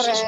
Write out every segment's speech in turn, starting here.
sore.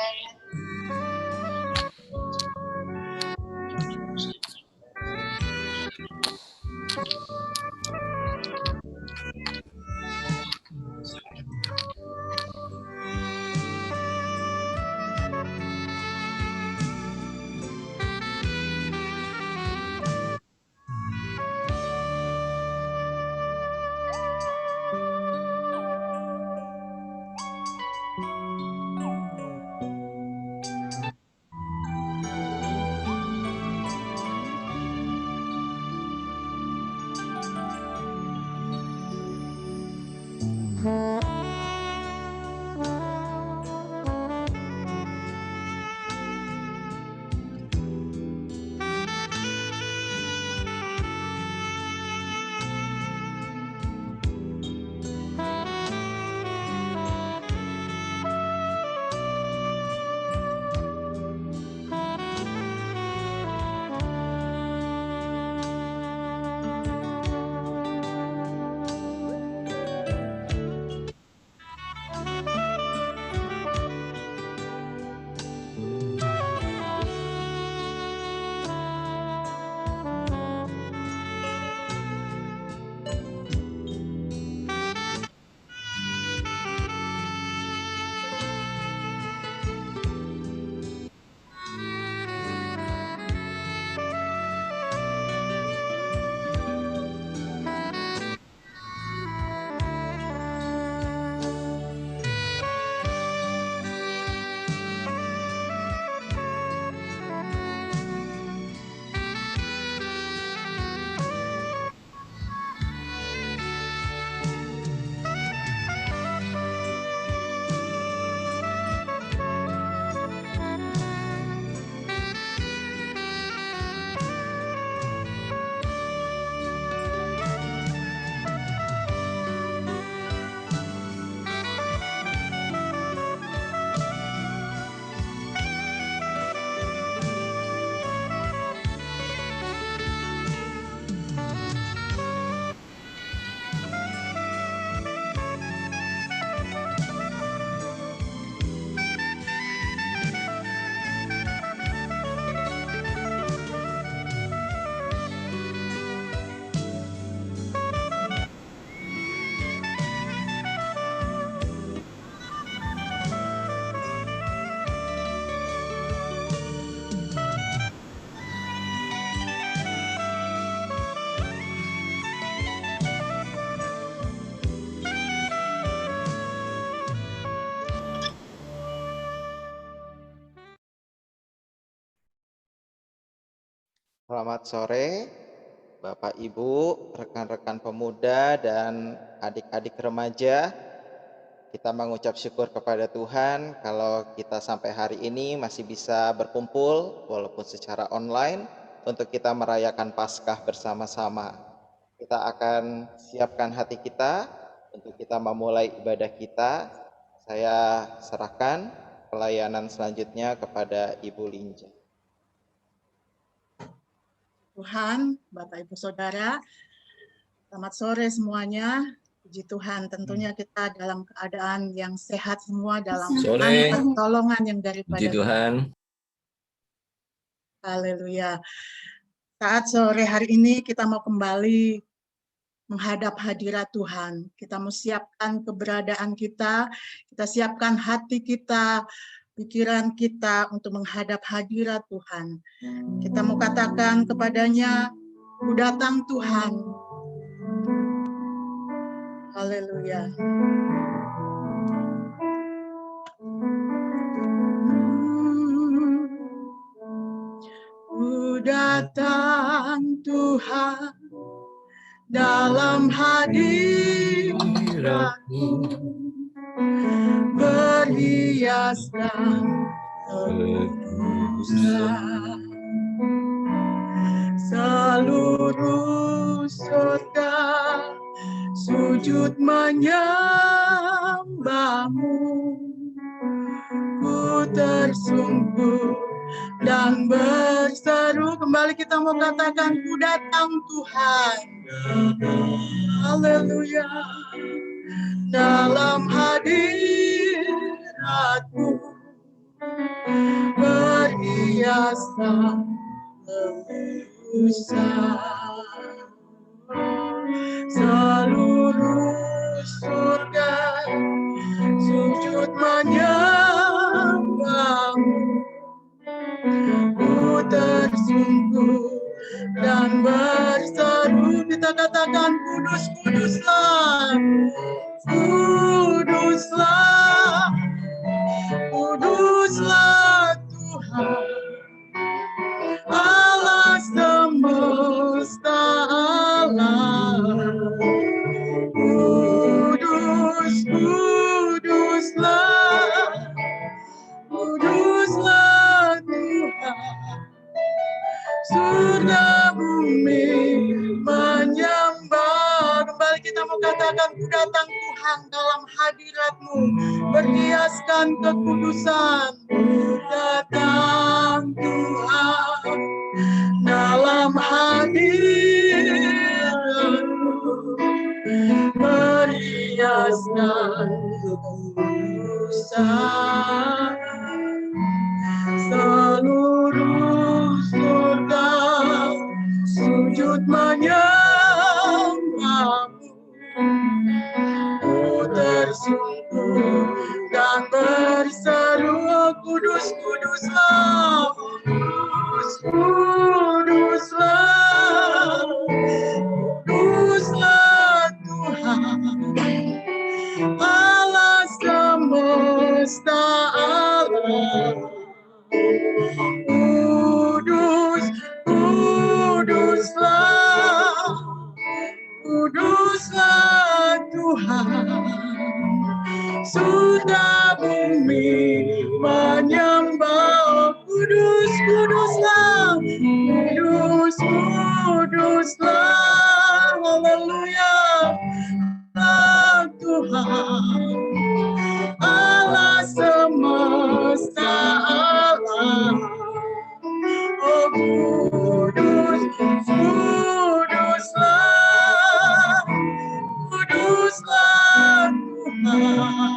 Selamat sore, Bapak Ibu, rekan-rekan pemuda dan adik-adik remaja. Kita mengucap syukur kepada Tuhan kalau kita sampai hari ini masih bisa berkumpul walaupun secara online untuk kita merayakan Paskah bersama-sama. Kita akan siapkan hati kita untuk kita memulai ibadah kita. Saya serahkan pelayanan selanjutnya kepada Ibu Linja. Tuhan, Bapak Ibu Saudara, selamat sore semuanya. Puji Tuhan, tentunya kita dalam keadaan yang sehat semua dalam pertolongan yang daripada Puji Tuhan. Haleluya. Saat sore hari ini kita mau kembali menghadap hadirat Tuhan. Kita mau siapkan keberadaan kita siapkan hati kita, pikiran kita untuk menghadap hadirat Tuhan. Kita mau katakan kepadanya, "Ku datang Tuhan." Haleluya. Ku datang Tuhan dalam hadirat-Mu, berhiaskan kekudusan. Seluruh surga sujud menyembah-Mu. Ku tersungkur dan berseru. Kembali kita mau katakan, ku datang Tuhan. Haleluya. Dalam hadirat-Mu, berhiaskan lelusan. Seluruh surga sujud menyembahmu, ku tersungkur dan berseru. Kita katakan kudus, kuduslah, kuduslah, kuduslah Tuhan Allah semesta alam. Kudus, kuduslah, kuduslah Tuhan. Surga bumi menyembah. Kembali kita mau katakan, ku datang Tuhan dalam hadirat-Mu, berhiaskan kekudusan. Ku datang Tuhan dalam hadirat-Mu, berhiaskan kekudusan. Seluruh surga sujud menyembahmu, ku tersungkur dan berseru. Kudus, kuduslah, kudus, kuduslah, kuduslah Tuhan Allah semesta alam. Kudus, kuduslah, kuduslah Tuhan. Surga bumi menyembah. Kudus, kuduslah, kudus, kuduslah. Haleluya. Tuhan Allah semesta alam. Oh kudus, kuduslah, kuduslah Tuhan.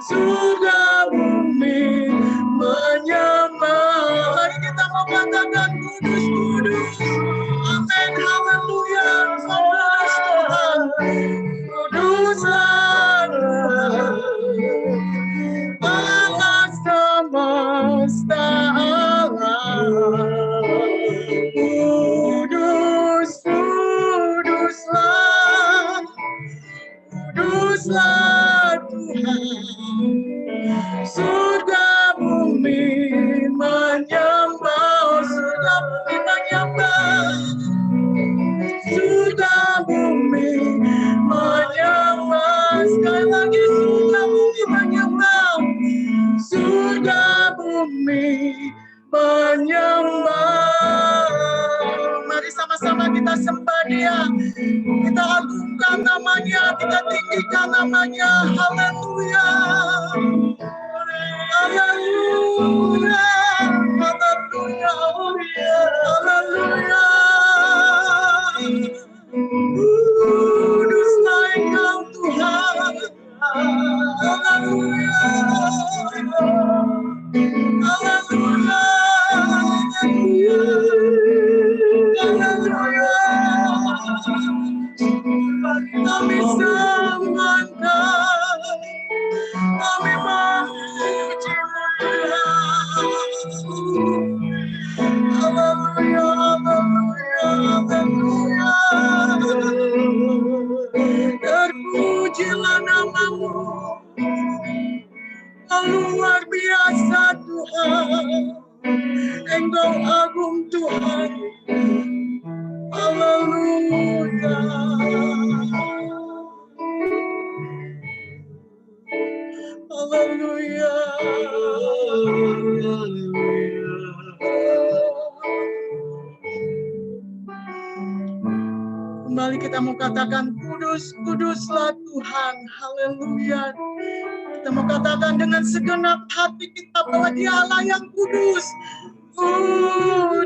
Surga bumi menyembah. Lagi kita mau katakan kudus, kudus. Amin, haleluya. Kudus Tuhan, kuduslah Allah semesta alam. Kudus, kuduslah, kuduslah Tuhan. Surga bumi menyembah, surga bumi menyembah, surga bumi menyembah. Sekali lagi surga bumi menyembah, surga bumi menyembah. Mari sama-sama kita sembah Dia, kita agungkan namanya, kita tinggikan namanya. Haleluya, haleluya, haleluya, haleluya. Kuduslah Engkau Tuhan. Haleluya, haleluya, haleluya. Kami sembah Engkau, kami memuji-Mu Tuhan. Haleluya, haleluya, haleluya. Terpujilah nama-Mu, luar biasa Tuhan. Engkau agung Tuhan. Haleluya. Haleluya. Kembali kita mau katakan kudus, kuduslah Tuhan. Haleluya. Kita mau katakan dengan segenap hati kita bahwa Dia Allah yang kudus. Kuduslah,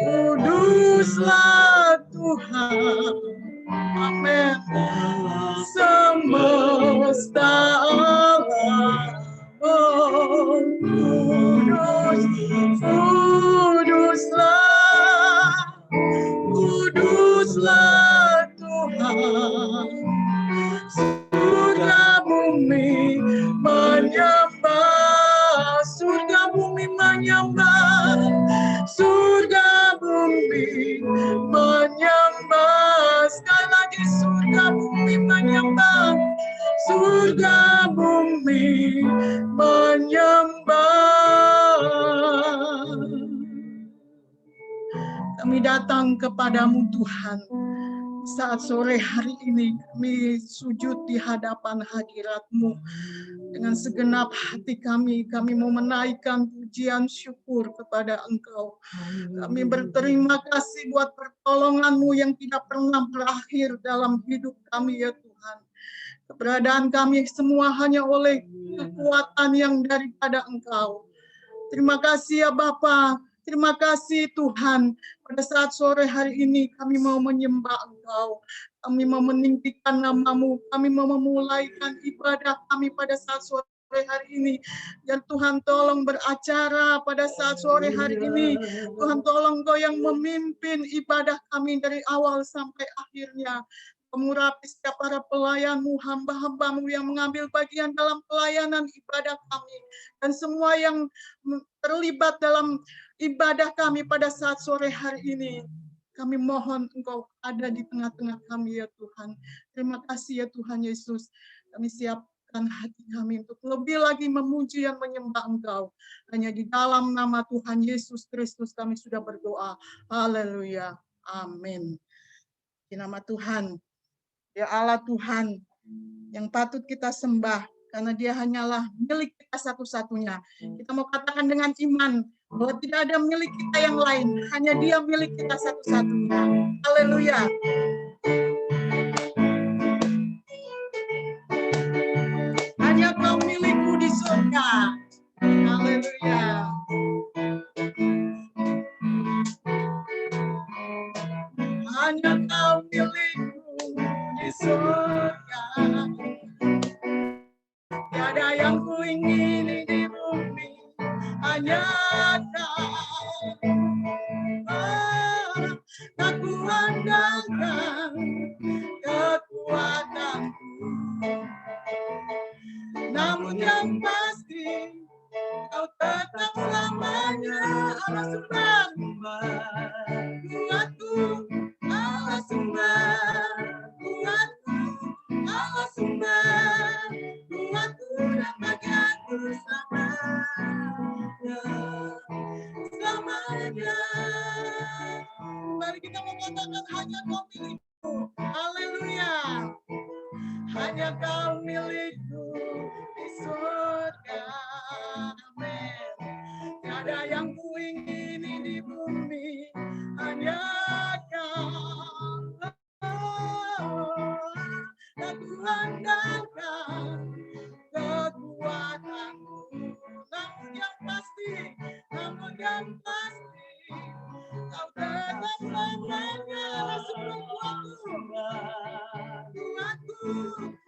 kuduslah Tuhan. Amin. Semesta alam. surga bumi menyembah. Sekali lagi, surga bumi menyembah, surga bumi menyembah. Kami datang kepadamu Tuhan. Saat sore hari ini kami sujud di hadapan hadirat-Mu. Dengan segenap hati kami mau menaikkan pujian syukur kepada Engkau. Kami berterima kasih buat pertolongan-Mu yang tidak pernah berakhir dalam hidup kami ya Tuhan. Keberadaan kami semua hanya oleh kekuatan yang daripada Engkau. Terima kasih ya Bapa. Terima kasih Tuhan. Pada saat sore hari ini kami mau menyembah Engkau. Kami mau meninggikan nama-Mu. Kami mau memulaikan ibadah kami pada saat sore hari ini. Dan Tuhan tolong beracara pada saat sore hari ini. Tuhan tolong Engkau yang memimpin ibadah kami dari awal sampai akhirnya. Mengurapi setiap para pelayan-Mu, hamba-hamba-Mu yang mengambil bagian dalam pelayanan ibadah kami. Dan semua yang terlibat dalam ibadah kami pada saat sore hari ini. Kami mohon Engkau ada di tengah-tengah kami ya Tuhan. Terima kasih ya Tuhan Yesus. Kami siapkan hati kami untuk lebih lagi memuji dan menyembah Engkau. Hanya di dalam nama Tuhan Yesus Kristus kami sudah berdoa. Haleluya. Amin. Di nama Tuhan. Ya Allah Tuhan yang patut kita sembah. Karena dia hanyalah milik kita satu-satunya. Kita mau katakan dengan iman bahwa tidak ada milik kita yang lain. Hanya dia milik kita satu-satunya. Haleluya. Hanya Kau milikku di surga. Haleluya. Hanya Kau milikku di surga. Tiada yang kuingini di bumi, hanya Kau. Tak kuandalkan kekuatanku, namun yang pasti Kau tetap selamanya Allah sumber kuatku, Allah sumber kuatku, Allah sumber kuatku dan bagianku selamanya, selamanya. Mari kita mengatakan hanya Kau milikku. Haleluya. Hanya Kau milikku di surga. Amin. Tiada yang kuingini di bumi, hanya Kau. Tak kuandalkan kekuatanku, namun yang pasti Kau tetap selamanya Allah sumber kuatku,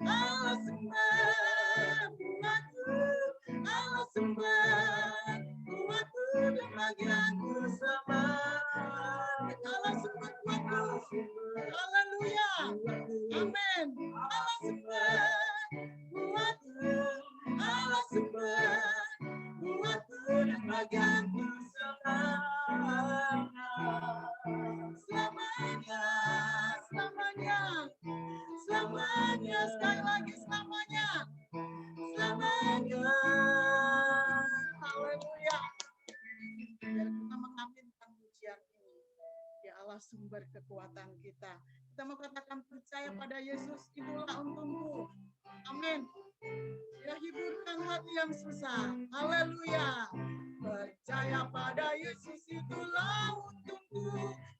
Allah sumber kuatku, Allah sumber kuatku dan bagianku selamanya, Allah sumber kuatku. Haleluya. Amin. Allah sumber kuatku, Allah sumber kuatku dan bagianku selamanya, selamanya, selamanya, selamanya, sekali lagi selamanya, selamanya. Haleluya. Biar kita mengaminkan pujian ini. Ya Allah sumber kekuatan kita. Kita mau katakan percaya pada Yesus, itulah untungku. Amin. Ya hiburkan hati yang susah. Haleluya. Percaya pada Yesus, itulah untungku.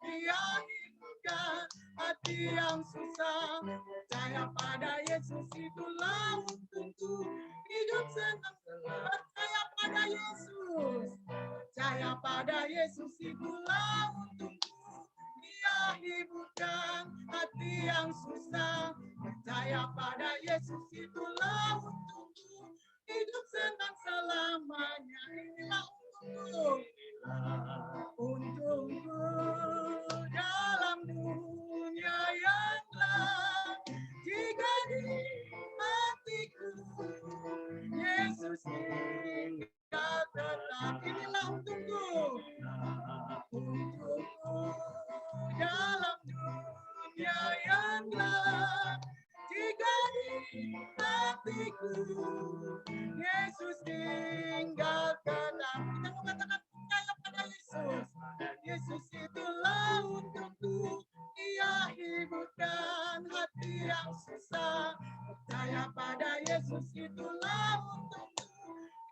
Dia hiburkan hati yang susah. Percaya pada Yesus, itulah untungku. Hidup senang. Percaya pada Yesus. Percaya pada Yesus, itulah untungku. Dia hiburkan hati yang susah. Percaya pada Yesus, itulah untungku. Hidup senang selamanya. Inilah untungku dalam dunia yang gelap. Jika di hatiku Yesus tinggal tetap. Inilah untungku. hatiku. Yesus tinggal tenang. Kita mau katakan percaya pada Yesus. Yesus itulah untukku. Dia hiburkan hati yang susah. Percaya pada Yesus itulah untukku.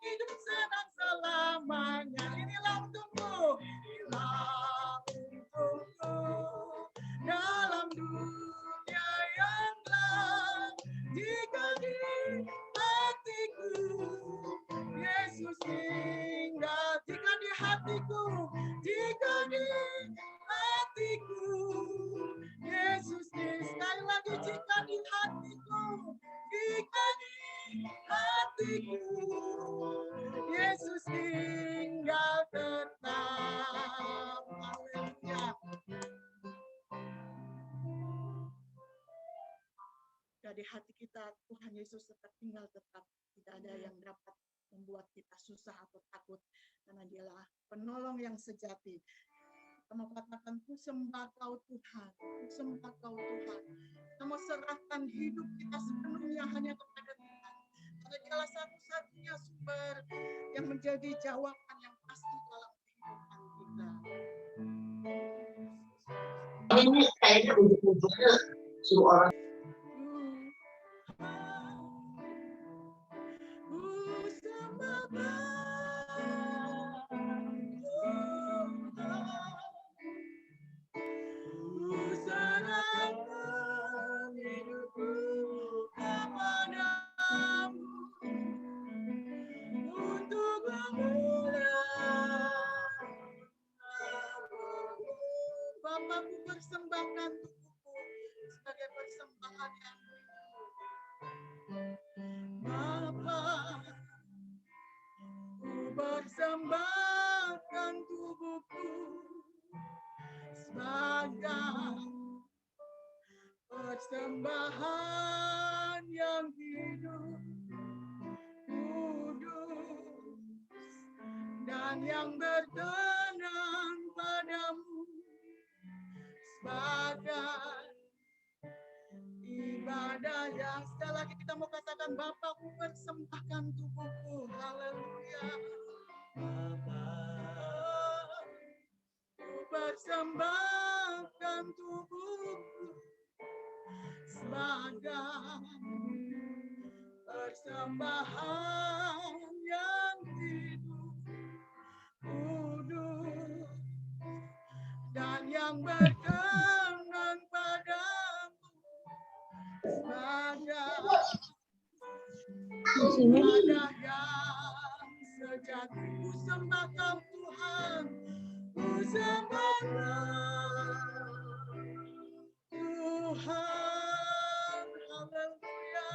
Hidup senang selamanya. Inilah untukmu. Inilah untukmu. Dalam dunia yang gelap, jika di hatiku Yesus tinggal. Jika di hatiku, jika di hatiku Yesus tinggal. Sekali lagi, jika di hatiku, jika di hatiku Yesus tinggal tetap. Haleluya. Dari hati kita, Tuhan Yesus tetap tinggal tetap. Tidak ada yang dapat membuat kita susah atau takut, karena Dialah penolong yang sejati. Kita mau katakan, ku sembah Kau Tuhan, ku sembah Kau Tuhan. Kita mau serahkan hidup kita sepenuhnya hanya kepada Tuhan. Karena Dialah satu-satunya sumber yang menjadi jawaban yang pasti dalam kehidupan kita. Ini kayaknya ujung-ujungnya suruh orang. Bapakku persembahkan tubuhku sebagai persembahan yang Bapa, ku persembahkan tubuhku sebagai persembahan yang hidup, kudus, dan yang berkenan padamu, sebagai ibadah yang sekali lagi kita mau katakan, Bapakku persembahkan tubuhku. Haleluya. Bapa, ku persembahkan tubuhku sebagai persembahan yang hidup, kudus, dan yang berkenan padamu, sebagai ibadah yang sejati. Ku sembah Kau Tuhan, ku sembah Tuhan, haleluya,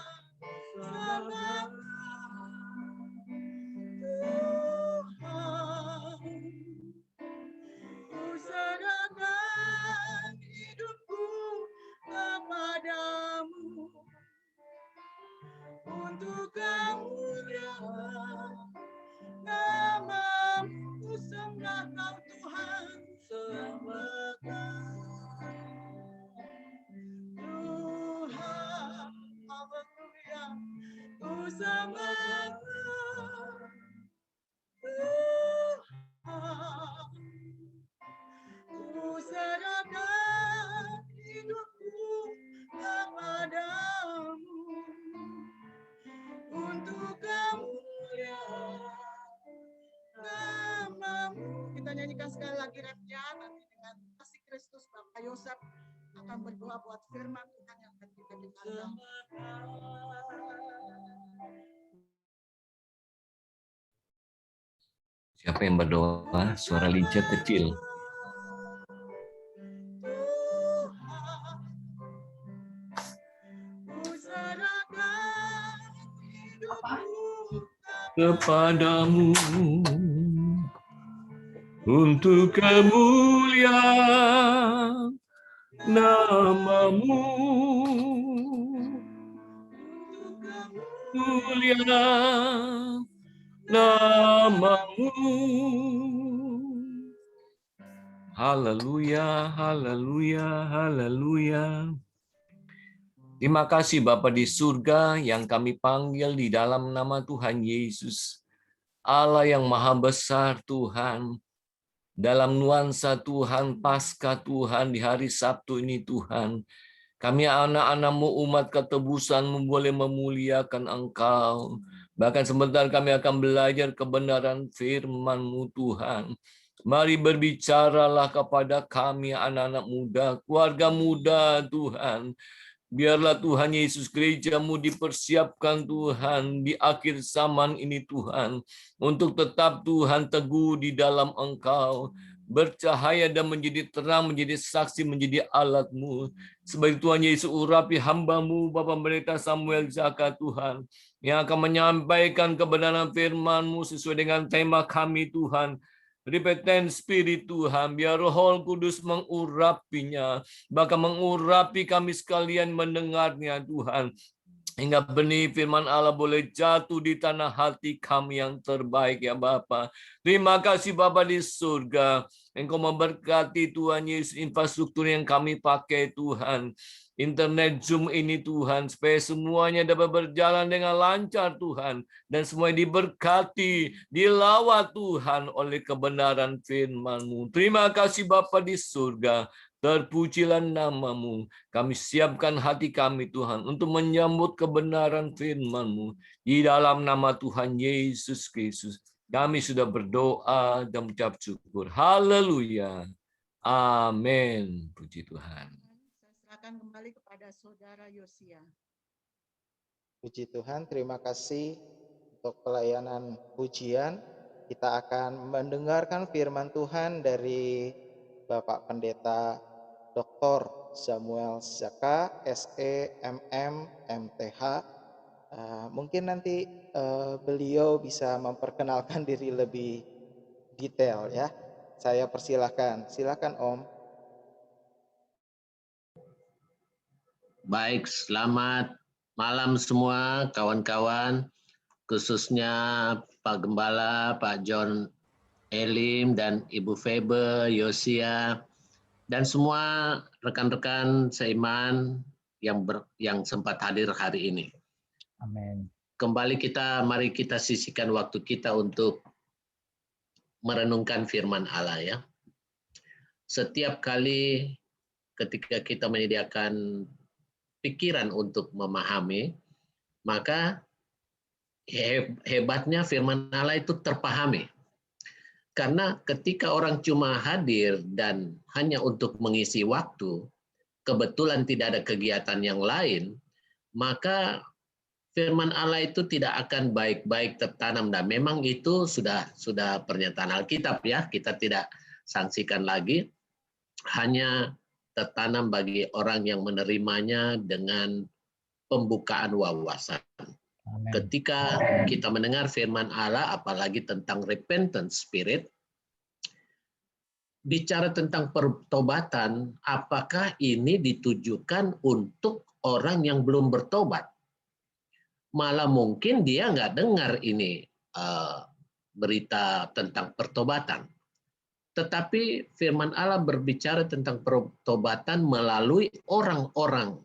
sembah Tuhan. Ku serahkan hidupku kepadamu untuk kemuliaan nama-Mu. Ku sembah Kau Tuhan, sembah Tuhan, haleluya. Ku sembah Tuhan, ku serahkan hidupku kepadamu untuk kemuliaan nama-Mu. Kita nyanyikan sekali lagi refnya, nanti dengan kasih Kristus Bapak Yosef akan berdoa buat firman Tuhan yang akan kita dengarkan. Siapa yang berdoa? Suara lincah kecil. Kepadamu untuk kemuliaan nama-Mu, kemuliaan nama-Mu. Haleluya, haleluya, haleluya. Terima kasih Bapa di surga yang kami panggil di dalam nama Tuhan Yesus. Allah yang maha besar Tuhan. Dalam nuansa Tuhan, pasca Tuhan di hari Sabtu ini Tuhan. Kami anak-anak-Mu umat ketebusan-Mu boleh memuliakan Engkau. Bahkan sebentar kami akan belajar kebenaran firman-Mu Tuhan. Mari berbicaralah kepada kami anak-anak muda, keluarga muda Tuhan. Biarlah Tuhan Yesus gereja-Mu dipersiapkan Tuhan di akhir zaman ini Tuhan. Untuk tetap Tuhan teguh di dalam Engkau. Bercahaya dan menjadi terang, menjadi saksi, menjadi alat-Mu. Sebagai Tuhan Yesus urapi hamba-Mu, Bapak Pendeta Samuel Zaka Tuhan. Yang akan menyampaikan kebenaran firman-Mu sesuai dengan tema kami Tuhan. Repentant Spirit Tuhan, biar Roh Kudus mengurapinya, bahkan mengurapi kami sekalian mendengarnya Tuhan. Hingga benih firman Allah boleh jatuh di tanah hati kami yang terbaik ya Bapa. Terima kasih Bapa di surga. Engkau memberkati Tuhan Yesus infrastruktur yang kami pakai Tuhan. Internet Zoom ini Tuhan, supaya semuanya dapat berjalan dengan lancar Tuhan. Dan semuanya diberkati, dilawat Tuhan oleh kebenaran firman-Mu. Terima kasih Bapa di surga. Terpujilah nama-Mu. Kami siapkan hati kami Tuhan untuk menyambut kebenaran firman-Mu. Di dalam nama Tuhan Yesus Kristus. Kami sudah berdoa dan mengucap syukur. Haleluya. Amin. Puji Tuhan. Saya serahkan kembali kepada Saudara Yosia. Puji Tuhan, terima kasih untuk pelayanan pujian. Kita akan mendengarkan firman Tuhan dari Bapak Pendeta Dr. Samuel Zaka, SE, MM, MTH. Mungkin nanti beliau bisa memperkenalkan diri lebih detail ya. Saya persilahkan. Silakan Om. Baik, selamat malam semua kawan-kawan, khususnya Pak Gembala, Pak John Elim, dan Ibu Faber, Yosia, dan semua rekan-rekan seiman yang sempat hadir hari ini. Amin. Mari kita sisihkan waktu kita untuk merenungkan firman Allah ya. Setiap kali ketika kita menyediakan pikiran untuk memahami, maka hebatnya firman Allah itu terpahami. Karena ketika orang cuma hadir dan hanya untuk mengisi waktu, kebetulan tidak ada kegiatan yang lain, maka firman Allah itu tidak akan baik-baik tertanam, dan memang itu sudah pernyataan Alkitab ya, kita tidak sangsikan lagi, hanya tertanam bagi orang yang menerimanya dengan pembukaan wawasan. Amen. Ketika kita mendengar firman Allah, apalagi tentang repentant spirit, bicara tentang pertobatan, apakah ini ditujukan untuk orang yang belum bertobat? Malah mungkin dia nggak dengar ini berita tentang pertobatan. Tetapi firman Allah berbicara tentang pertobatan melalui orang-orang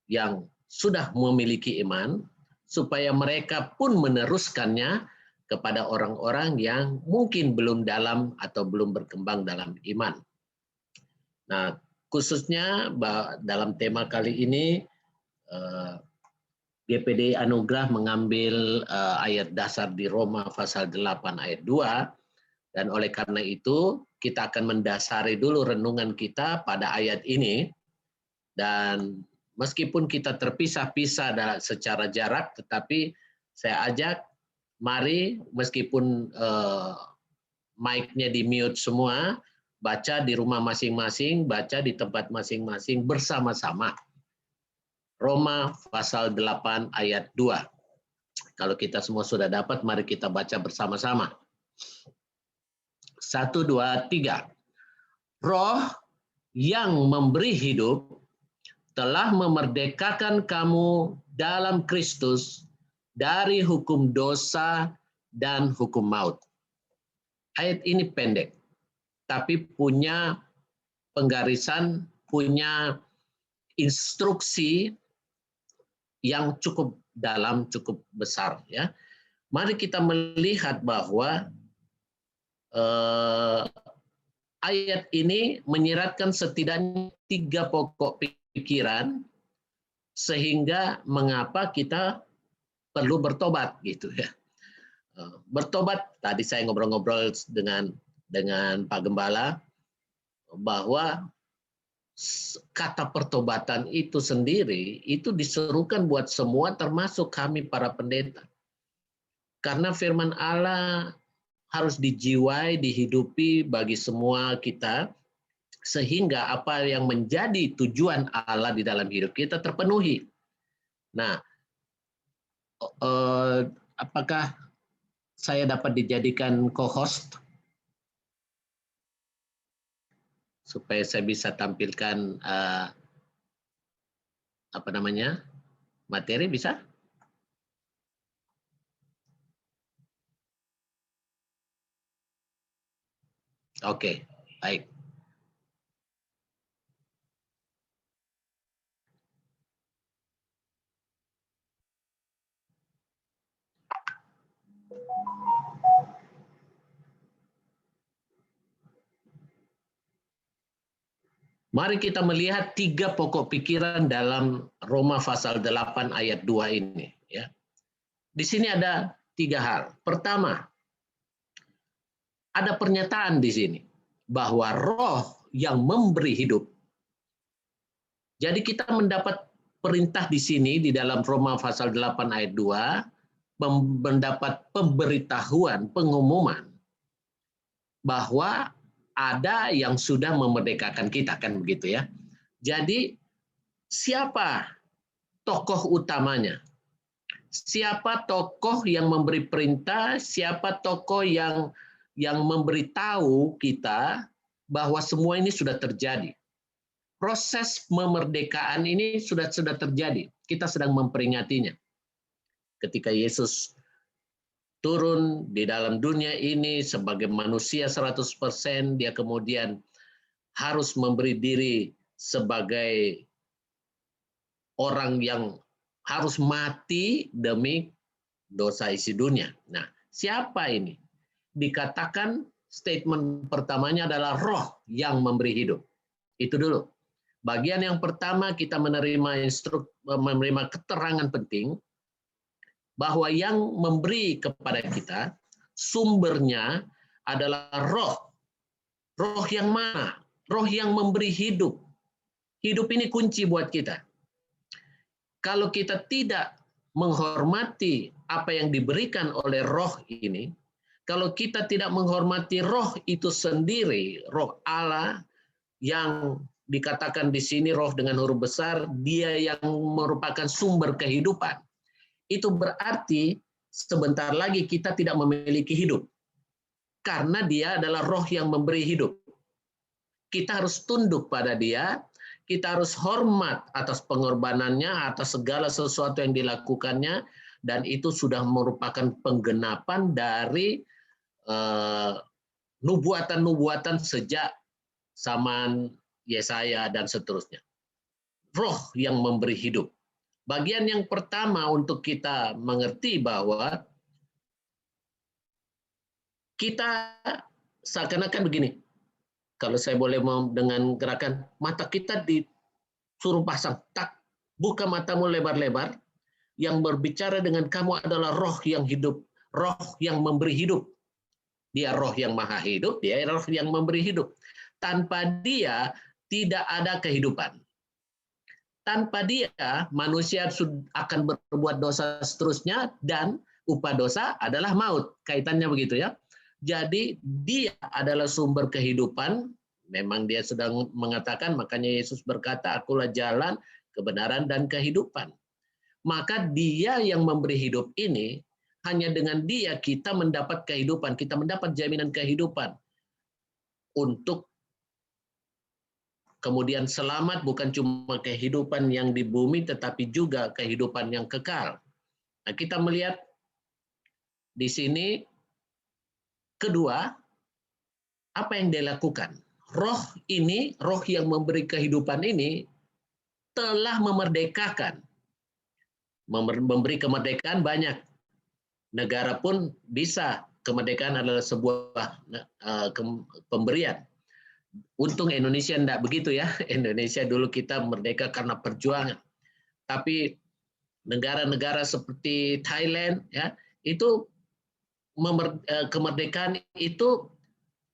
yang sudah memiliki iman, supaya mereka pun meneruskannya kepada orang-orang yang mungkin belum dalam atau belum berkembang dalam iman. Nah, khususnya dalam tema kali ini, GPD Anugerah mengambil ayat dasar di Roma pasal 8 ayat 2, dan oleh karena itu kita akan mendasari dulu renungan kita pada ayat ini, dan meskipun kita terpisah-pisah secara jarak, tetapi saya ajak, mari meskipun mic-nya di-mute semua, baca di rumah masing-masing, baca di tempat masing-masing bersama-sama. Roma pasal 8 ayat 2. Kalau kita semua sudah dapat, mari kita baca bersama-sama. 1, 2, 3. Roh yang memberi hidup telah memerdekakan kamu dalam Kristus dari hukum dosa dan hukum maut. Ayat ini pendek, tapi punya penggarisan, punya instruksi yang cukup dalam, cukup besar, ya. Mari kita melihat bahwa ayat ini menyiratkan setidaknya 3 pokok pikiran sehingga mengapa kita perlu bertobat, gitu ya. Bertobat, tadi saya ngobrol-ngobrol dengan Pak Gembala bahwa kata pertobatan itu sendiri itu diserukan buat semua, termasuk kami para pendeta. Karena firman Allah harus dijiwai, dihidupi bagi semua kita, sehingga apa yang menjadi tujuan Allah di dalam hidup kita terpenuhi. Nah, apakah saya dapat dijadikan co-host supaya saya bisa tampilkan materi, bisa? Oke, baik. Mari kita melihat 3 pokok pikiran dalam Roma pasal 8 ayat 2 ini, ya. Di sini ada 3 hal. Pertama, ada pernyataan di sini bahwa Roh yang memberi hidup. Jadi kita mendapat perintah di sini di dalam Roma pasal 8 ayat 2 mendapat pemberitahuan, pengumuman bahwa ada yang sudah memerdekakan kita, kan begitu ya. Jadi siapa tokoh utamanya? Siapa tokoh yang memberi perintah? Siapa tokoh yang memberitahu kita bahwa semua ini sudah terjadi? Proses kemerdekaan ini sudah terjadi. Kita sedang memperingatinya. Ketika Yesus turun di dalam dunia ini sebagai manusia 100%, dia kemudian harus memberi diri sebagai orang yang harus mati demi dosa isi dunia. Nah, siapa ini? Dikatakan statement pertamanya adalah Roh yang memberi hidup. Itu dulu. Bagian yang pertama kita menerima keterangan penting bahwa yang memberi kepada kita sumbernya adalah Roh. Roh yang mana? Roh yang memberi hidup. Hidup ini kunci buat kita. Kalau kita tidak menghormati apa yang diberikan oleh Roh ini, kalau kita tidak menghormati Roh itu sendiri, Roh Allah yang dikatakan di sini Roh dengan huruf besar, dia yang merupakan sumber kehidupan. Itu berarti sebentar lagi kita tidak memiliki hidup. Karena dia adalah Roh yang memberi hidup. Kita harus tunduk pada dia, kita harus hormat atas pengorbanannya, atas segala sesuatu yang dilakukannya, dan itu sudah merupakan penggenapan dari nubuatan-nubuatan sejak zaman Yesaya dan seterusnya. Roh yang memberi hidup. Bagian yang pertama untuk kita mengerti bahwa kita seakan-akan begini. Kalau saya boleh dengan gerakan, mata kita disuruh pasang, tak, buka matamu lebar-lebar, yang berbicara dengan kamu adalah Roh yang hidup, Roh yang memberi hidup. Dia Roh yang maha hidup, dia Roh yang memberi hidup. Tanpa dia tidak ada kehidupan. Tanpa dia manusia akan berbuat dosa seterusnya, dan upah dosa adalah maut. Kaitannya begitu ya. Jadi dia adalah sumber kehidupan. Memang dia sedang mengatakan, makanya Yesus berkata, akulah jalan, kebenaran, dan kehidupan. Maka dia yang memberi hidup ini, hanya dengan dia kita mendapat kehidupan, kita mendapat jaminan kehidupan. Untuk kemudian selamat, bukan cuma kehidupan yang di bumi, tetapi juga kehidupan yang kekal. Nah, kita melihat di sini, kedua, apa yang dia lakukan? Roh ini, Roh yang memberi kehidupan ini, telah memerdekakan. Memberi kemerdekaan banyak. Negara pun bisa. Kemerdekaan adalah sebuah pemberian. Untung Indonesia tidak begitu ya. Indonesia dulu kita merdeka karena perjuangan. Tapi negara-negara seperti Thailand ya itu kemerdekaan itu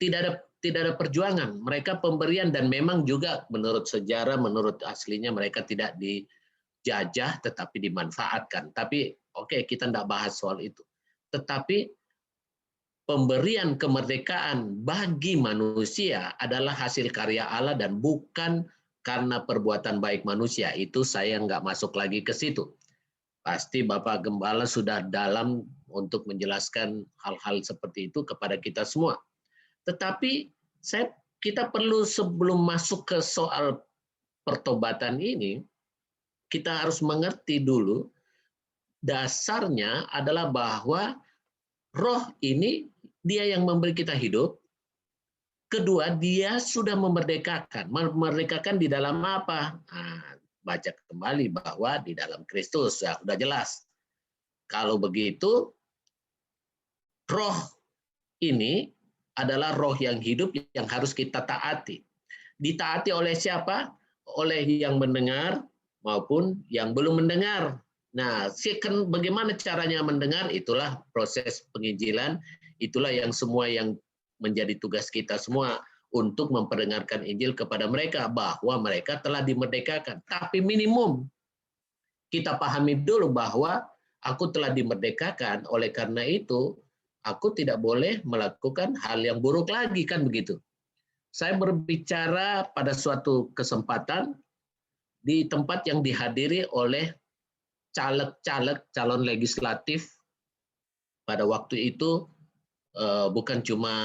tidak ada perjuangan. Mereka pemberian dan memang juga menurut sejarah, menurut aslinya mereka tidak dijajah tetapi dimanfaatkan. Tapi oke, kita tidak bahas soal itu. Tetapi pemberian kemerdekaan bagi manusia adalah hasil karya Allah dan bukan karena perbuatan baik manusia. Itu saya nggak masuk lagi ke situ. Pasti Bapak Gembala sudah dalam untuk menjelaskan hal-hal seperti itu kepada kita semua. Tetapi kita perlu sebelum masuk ke soal pertobatan ini, kita harus mengerti dulu dasarnya adalah bahwa Roh ini dia yang memberi kita hidup. Kedua, dia sudah memerdekakan. Memerdekakan di dalam apa? Nah, baca kembali bahwa di dalam Kristus, ya sudah jelas. Kalau begitu, roh ini adalah roh yang hidup yang harus kita taati. Ditaati oleh siapa? Oleh yang mendengar maupun yang belum mendengar. Nah, bagaimana caranya mendengar? Itulah proses penginjilan, itulah yang semua yang menjadi tugas kita semua untuk memperdengarkan Injil kepada mereka bahwa mereka telah dimerdekakan. Tapi minimum kita pahami dulu bahwa aku telah dimerdekakan, oleh karena itu aku tidak boleh melakukan hal yang buruk lagi, kan begitu. Saya berbicara pada suatu kesempatan di tempat yang dihadiri oleh caleg-caleg calon legislatif pada waktu itu, bukan cuma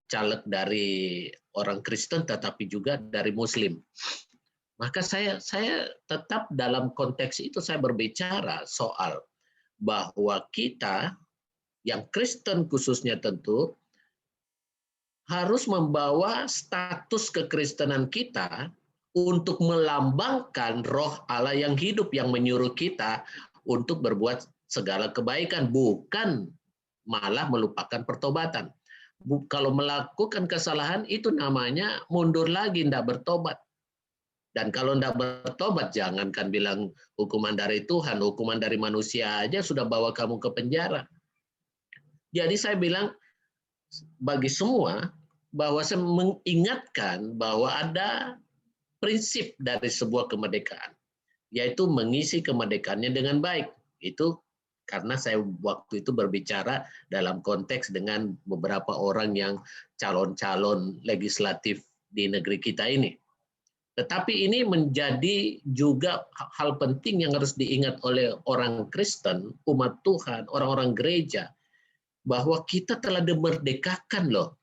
caleg dari orang Kristen tetapi juga dari Muslim. Maka saya tetap dalam konteks itu saya berbicara soal bahwa kita yang Kristen khususnya tentu harus membawa status kekristenan kita untuk melambangkan roh Allah yang hidup yang menyuruh kita untuk berbuat segala kebaikan, bukan malah melupakan pertobatan. Kalau melakukan kesalahan itu namanya mundur lagi, tidak bertobat. Dan kalau tidak bertobat, jangankan bilang hukuman dari Tuhan, hukuman dari manusia aja sudah bawa kamu ke penjara. Jadi saya bilang bagi semua bahwa saya mengingatkan bahwa ada prinsip dari sebuah kemerdekaan, yaitu mengisi kemerdekaannya dengan baik. Itu karena saya waktu itu berbicara dalam konteks dengan beberapa orang yang calon-calon legislatif di negeri kita ini. Tetapi ini menjadi juga hal penting yang harus diingat oleh orang Kristen, umat Tuhan, orang-orang gereja, bahwa kita telah dimerdekakan loh.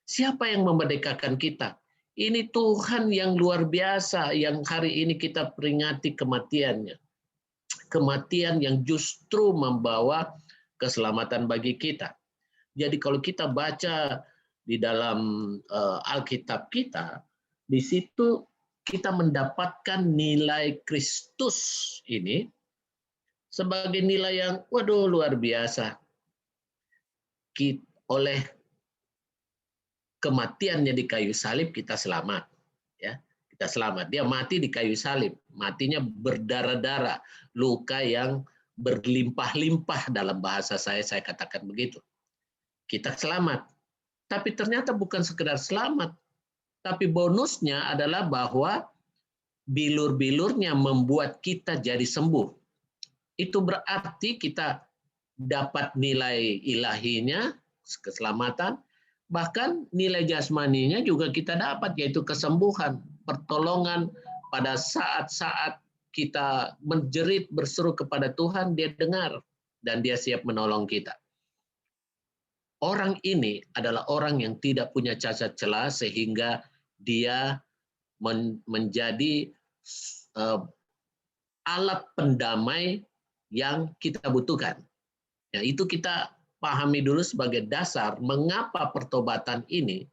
Siapa yang memerdekakan kita? Ini Tuhan yang luar biasa yang hari ini kita peringati kematiannya. Kematian yang justru membawa keselamatan bagi kita. Jadi kalau kita baca di dalam Alkitab kita, di situ kita mendapatkan nilai Kristus ini sebagai nilai yang waduh luar biasa. Oleh kematiannya di kayu salib kita selamat, ya, kita selamat. Dia mati di kayu salib, matinya berdarah-darah, luka yang berlimpah-limpah dalam bahasa saya katakan begitu. Kita selamat, tapi ternyata bukan sekedar selamat, tapi bonusnya adalah bahwa bilur-bilurnya membuat kita jadi sembuh. Itu berarti kita dapat nilai ilahinya, keselamatan. Bahkan nilai jasmaninya juga kita dapat, yaitu kesembuhan, pertolongan pada saat-saat kita menjerit berseru kepada Tuhan, dia dengar dan dia siap menolong kita. Orang ini adalah orang yang tidak punya cacat celah sehingga dia menjadi alat pendamai yang kita butuhkan. Ya, itu kita pahami dulu sebagai dasar mengapa pertobatan ini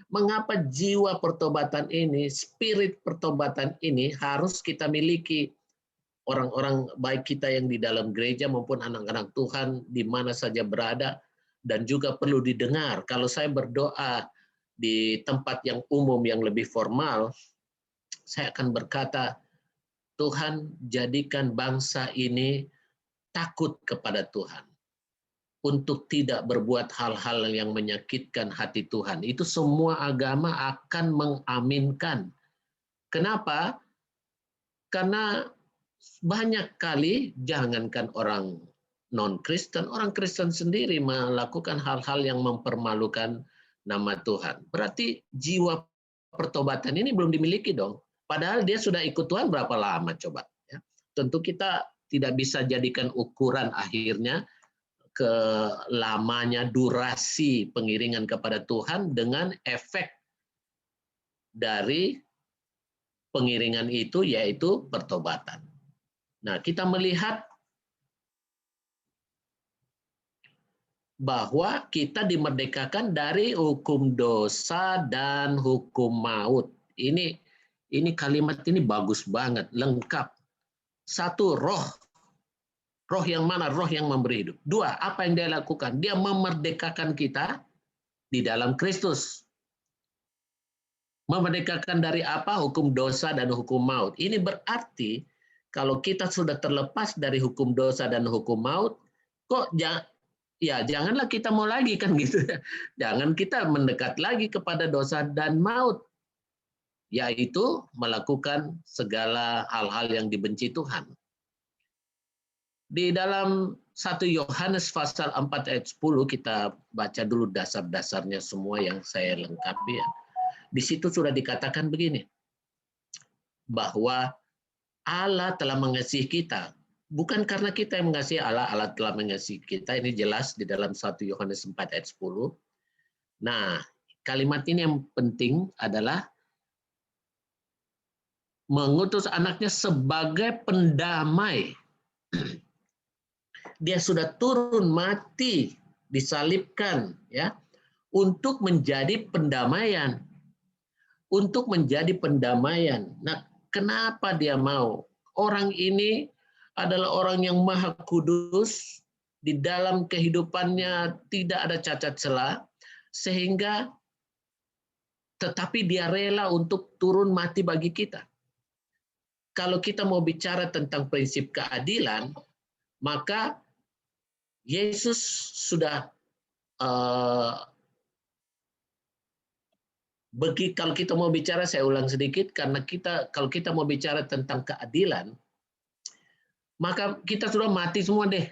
Mengapa jiwa pertobatan ini, spirit pertobatan ini harus kita miliki, orang-orang baik kita yang di dalam gereja maupun anak-anak Tuhan di mana saja berada, dan juga perlu didengar. Kalau saya berdoa di tempat yang umum yang lebih formal, saya akan berkata, Tuhan jadikan bangsa ini takut kepada Tuhan, untuk tidak berbuat hal-hal yang menyakitkan hati Tuhan. Itu semua agama akan mengaminkan. Kenapa? Karena banyak kali, jangankan orang non-Kristen, orang Kristen sendiri melakukan hal-hal yang mempermalukan nama Tuhan. Berarti jiwa pertobatan ini belum dimiliki dong. Padahal dia sudah ikut Tuhan berapa lama coba. Ya. Tentu kita tidak bisa jadikan ukuran akhirnya ke lamanya durasi pengiringan kepada Tuhan dengan efek dari pengiringan itu, yaitu pertobatan. Nah, kita melihat bahwa kita dimerdekakan dari hukum dosa dan hukum maut. Ini kalimat ini bagus banget, lengkap. Satu, roh. Roh yang mana? Roh yang memberi hidup. Dua, apa yang dia lakukan? Dia memerdekakan kita di dalam Kristus. Memerdekakan dari apa? Hukum dosa dan hukum maut. Ini berarti kalau kita sudah terlepas dari hukum dosa dan hukum maut, kok janganlah kita mau lagi kan gitu. Jangan kita mendekat lagi kepada dosa dan maut, yaitu melakukan segala hal-hal yang dibenci Tuhan. Di dalam 1 Yohanes pasal 4 ayat 10, kita baca dulu dasar-dasarnya semua yang saya lengkapi ya. Di situ sudah dikatakan begini, bahwa Allah telah mengasihi kita. Bukan karena kita yang mengasihi Allah, Allah telah mengasihi kita. Ini jelas di dalam 1 Yohanes 4 ayat 10. Nah, kalimat ini yang penting adalah mengutus anaknya sebagai pendamai. Dia sudah turun mati, disalibkan ya, untuk menjadi pendamaian. Untuk menjadi pendamaian. Nah, kenapa dia mau? Orang ini adalah orang yang maha kudus, di dalam kehidupannya tidak ada cacat celah, sehingga tetapi dia rela untuk turun mati bagi kita. Kalau kita mau bicara tentang prinsip keadilan, maka Yesus sudah kalau kita mau bicara, saya ulang sedikit, karena kalau kita mau bicara tentang keadilan, maka kita sudah mati semua deh.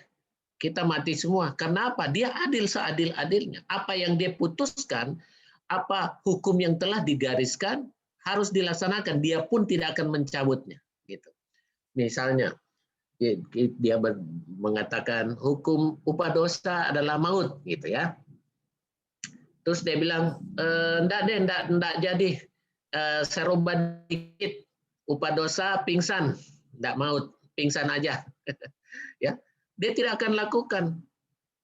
Kita mati semua. Karena apa? Dia adil seadil-adilnya. Apa yang dia putuskan, apa hukum yang telah digariskan, harus dilaksanakan. Dia pun tidak akan mencabutnya. Gitu. Misalnya, dia mengatakan hukum upah dosa adalah maut, gitu ya. Terus dia bilang, enggak jadi, saya rubah dikit, upah dosa pingsan, enggak maut, pingsan aja. Ya, dia tidak akan lakukan,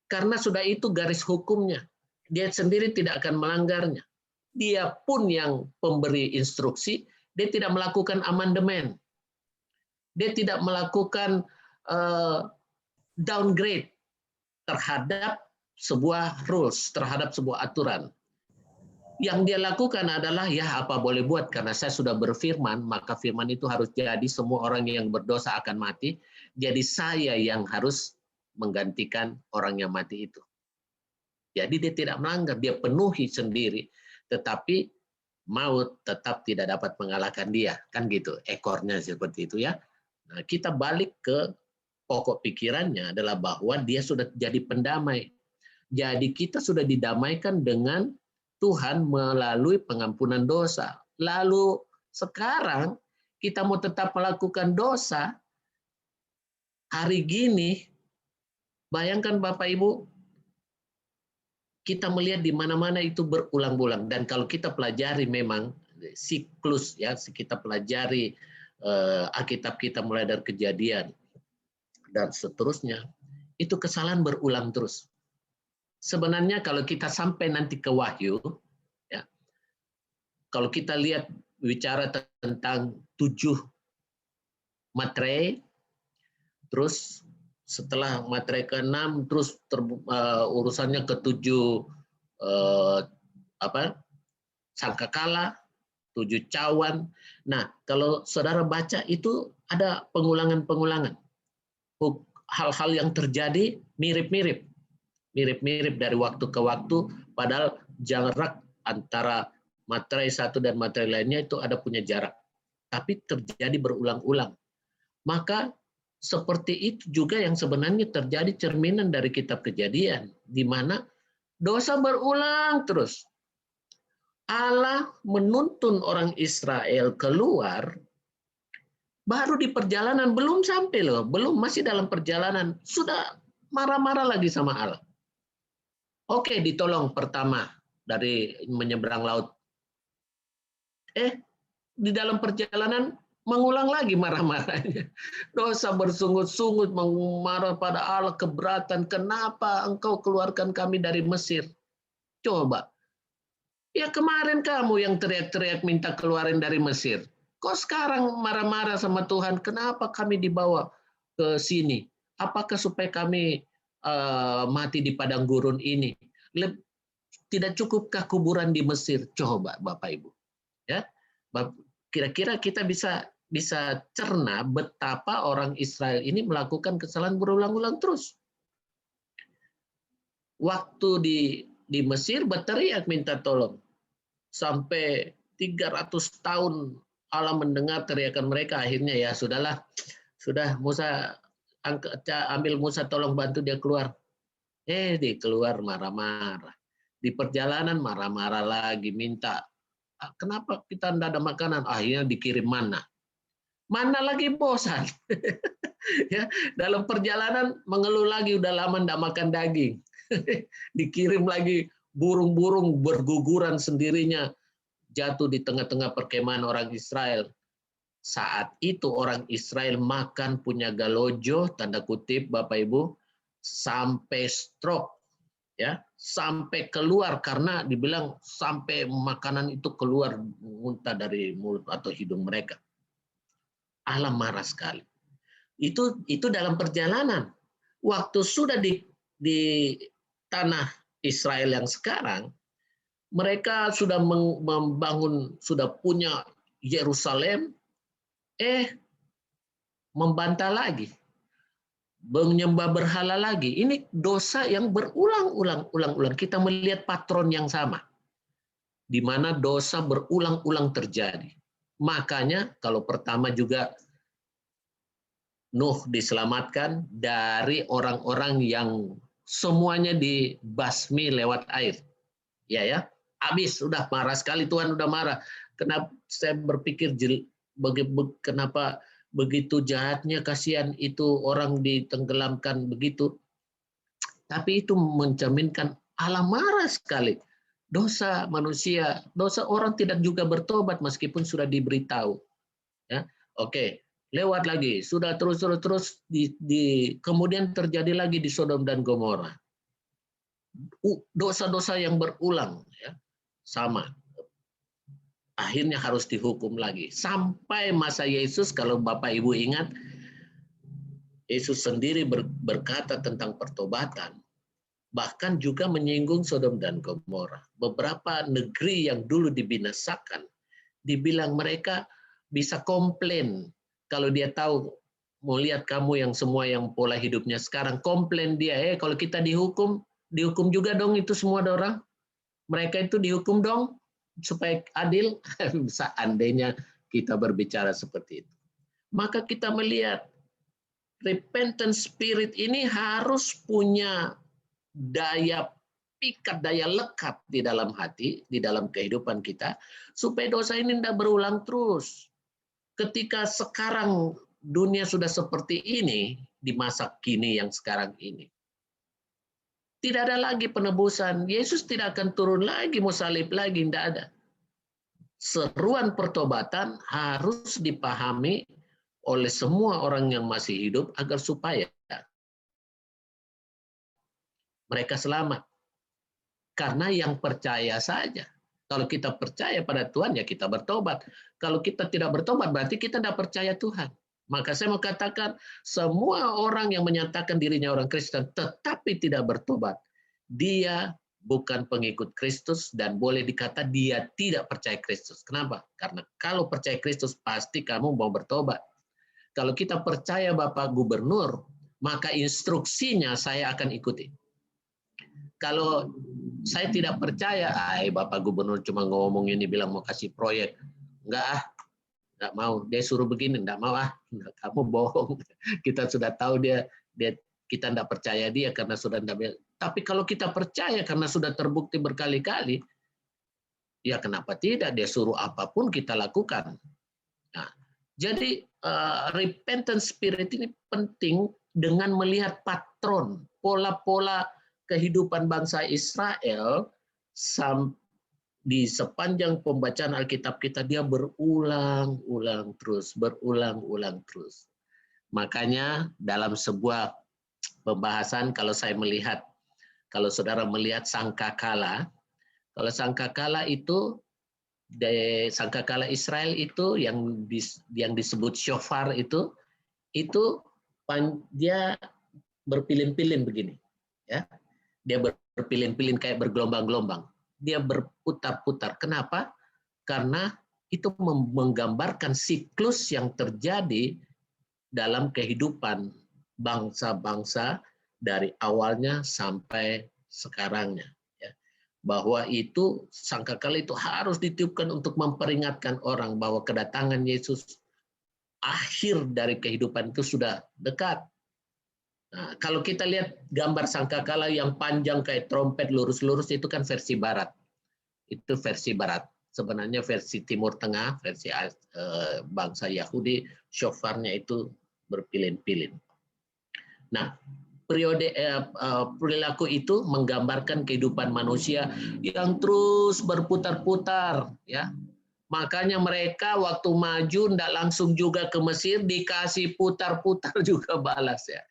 karena sudah itu garis hukumnya. Dia sendiri tidak akan melanggarnya. Dia pun yang pemberi instruksi, dia tidak melakukan amandemen. Dia tidak melakukan downgrade terhadap sebuah rules, terhadap sebuah aturan. Yang dia lakukan adalah, ya apa boleh buat, karena saya sudah berfirman, maka firman itu harus jadi, semua orang yang berdosa akan mati, jadi saya yang harus menggantikan orang yang mati itu. Jadi dia tidak melanggar, dia penuhi sendiri, tetapi maut tetap tidak dapat mengalahkan dia, kan gitu, ekornya seperti itu ya. Nah, kita balik ke pokok pikirannya adalah bahwa dia sudah jadi pendamai. Jadi kita sudah didamaikan dengan Tuhan melalui pengampunan dosa. Lalu sekarang kita mau tetap melakukan dosa, hari gini, bayangkan Bapak Ibu, kita melihat di mana-mana itu berulang-ulang. Dan kalau kita pelajari memang siklus ya, kita pelajari Alkitab kita mulai dari Kejadian dan seterusnya, itu kesalahan berulang terus. Sebenarnya kalau kita sampai nanti ke Wahyu, ya, kalau kita lihat bicara tentang 7 materai, terus setelah materai ke-6 terus urusannya ke-7 sangkakala, 7 cawan. Nah, kalau saudara baca itu ada pengulangan-pengulangan. Hal-hal yang terjadi mirip-mirip dari waktu ke waktu, padahal jarak antara materai satu dan materai lainnya itu ada punya jarak. Tapi terjadi berulang-ulang. Maka seperti itu juga yang sebenarnya terjadi cerminan dari kitab Kejadian, di mana dosa berulang terus. Allah menuntun orang Israel keluar, baru di perjalanan, belum sampai loh, masih dalam perjalanan, sudah marah-marah lagi sama Allah. Oke, ditolong pertama dari menyeberang laut. Di dalam perjalanan mengulang lagi marah-marahnya. Dosa bersungut-sungut, marah pada Allah, keberatan. Kenapa engkau keluarkan kami dari Mesir? Coba. Ya kemarin kamu yang teriak-teriak minta keluarin dari Mesir. Kok sekarang marah-marah sama Tuhan? Kenapa kami dibawa ke sini? Apakah supaya kami mati di padang gurun ini? Tidak cukupkah kuburan di Mesir? Coba Bapak Ibu. Ya, kira-kira kita bisa cerna betapa orang Israel ini melakukan kesalahan berulang-ulang terus. Waktu di Mesir berteriak minta tolong. Sampai 300 tahun Allah mendengar teriakan mereka. Akhirnya ya sudah Musa ambil Musa, tolong bantu dia keluar. Dia keluar marah-marah. Di perjalanan marah-marah lagi, minta, kenapa kita tidak ada makanan? Akhirnya dikirim mana. Mana lagi bosan. Ya, dalam perjalanan mengeluh lagi, udah lama tidak makan daging. Dikirim lagi burung-burung berguguran sendirinya, jatuh di tengah-tengah perkemahan orang Israel. Saat itu orang Israel makan punya galojo, tanda kutip Bapak Ibu, sampai stroke, ya, sampai keluar, karena dibilang sampai makanan itu keluar muntah dari mulut atau hidung mereka. Allah marah sekali. Itu dalam perjalanan. Waktu sudah di tanah Israel yang sekarang, mereka sudah membangun, sudah punya Yerusalem, membantah lagi, menyembah berhala lagi. Ini dosa yang berulang-ulang. Kita melihat patron yang sama, di mana dosa berulang-ulang terjadi. Makanya kalau pertama juga Nuh diselamatkan dari orang-orang yang semuanya dibasmi lewat air. Ya, habis, sudah marah sekali, Tuhan udah marah. Kenapa saya berpikir kenapa begitu jahatnya, kasihan itu orang ditenggelamkan begitu. Tapi itu mencerminkan Allah marah sekali. Dosa manusia, dosa orang tidak juga bertobat meskipun sudah diberitahu. Ya, oke. Lewat lagi, sudah terus kemudian terjadi lagi di Sodom dan Gomora. Dosa-dosa yang berulang, ya, sama. Akhirnya harus dihukum lagi. Sampai masa Yesus, kalau Bapak Ibu ingat, Yesus sendiri berkata tentang pertobatan, bahkan juga menyinggung Sodom dan Gomora. Beberapa negeri yang dulu dibinasakan, dibilang mereka bisa komplain. Kalau dia tahu, mau lihat kamu yang semua yang pola hidupnya sekarang, komplain dia, kalau kita dihukum juga dong itu semua orang. Mereka itu dihukum dong, supaya adil. Seandainya kita berbicara seperti itu. Maka kita melihat, repentant spirit ini harus punya daya pikat, daya lekat di dalam hati, di dalam kehidupan kita, supaya dosa ini tidak berulang terus. Ketika sekarang dunia sudah seperti ini, di masa kini yang sekarang ini, tidak ada lagi penebusan. Yesus tidak akan turun lagi, mau salib lagi, tidak ada. Seruan pertobatan harus dipahami oleh semua orang yang masih hidup agar supaya mereka selamat. Karena yang percaya saja. Kalau kita percaya pada Tuhan, ya kita bertobat. Kalau kita tidak bertobat, berarti kita tidak percaya Tuhan. Maka saya mau katakan, semua orang yang menyatakan dirinya orang Kristen, tetapi tidak bertobat, dia bukan pengikut Kristus dan boleh dikata dia tidak percaya Kristus. Kenapa? Karena kalau percaya Kristus, pasti kamu mau bertobat. Kalau kita percaya Bapak Gubernur, maka instruksinya saya akan ikuti. Kalau saya tidak percaya, Bapak Gubernur cuma ngomong ini, bilang mau kasih proyek. Enggak, enggak mau. Dia suruh begini, enggak mau. Kamu bohong. Kita sudah tahu kita enggak percaya dia karena sudah enggak. Tapi kalau kita percaya karena sudah terbukti berkali-kali, ya kenapa tidak? Dia suruh apapun kita lakukan. Nah, jadi repentant spirit ini penting dengan melihat patron, pola-pola kehidupan bangsa Israel di sepanjang pembacaan Alkitab kita, dia berulang-ulang terus. Makanya dalam sebuah pembahasan, kalau saudara melihat sangkakala, kalau sangkakala itu, sangkakala Israel itu yang disebut shofar itu dia berpilin-pilin begini, ya. Dia berpilin-pilin kayak bergelombang-gelombang. Dia berputar-putar. Kenapa? Karena itu menggambarkan siklus yang terjadi dalam kehidupan bangsa-bangsa dari awalnya sampai sekarangnya. Ya. Bahwa itu sangkakala itu harus ditiupkan untuk memperingatkan orang bahwa kedatangan Yesus, akhir dari kehidupan itu sudah dekat. Nah, kalau kita lihat gambar sangkakala yang panjang kayak trompet lurus-lurus, itu kan versi barat. Itu versi barat. Sebenarnya versi Timur Tengah, versi bangsa Yahudi, shofarnya itu berpilin-pilin. Nah, perilaku itu menggambarkan kehidupan manusia yang terus berputar-putar, ya. Makanya mereka waktu maju tidak langsung juga ke Mesir, dikasih putar-putar juga balas, ya.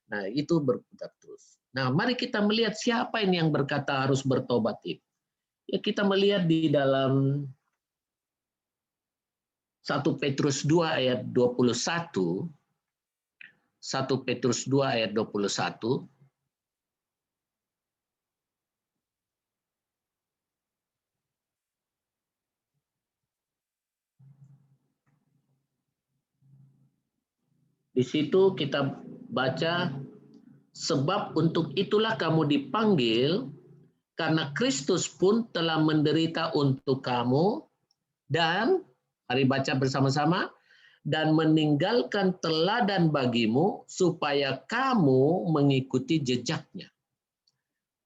Nah, itu berputar terus. Nah, mari kita melihat siapa ini yang berkata harus bertobat itu. Ya, kita melihat di dalam 1 Petrus 2 ayat 21. 1 Petrus 2 ayat 21. Di situ kita baca, sebab untuk itulah kamu dipanggil, karena Kristus pun telah menderita untuk kamu, dan, mari baca bersama-sama, dan meninggalkan teladan bagimu, supaya kamu mengikuti jejaknya.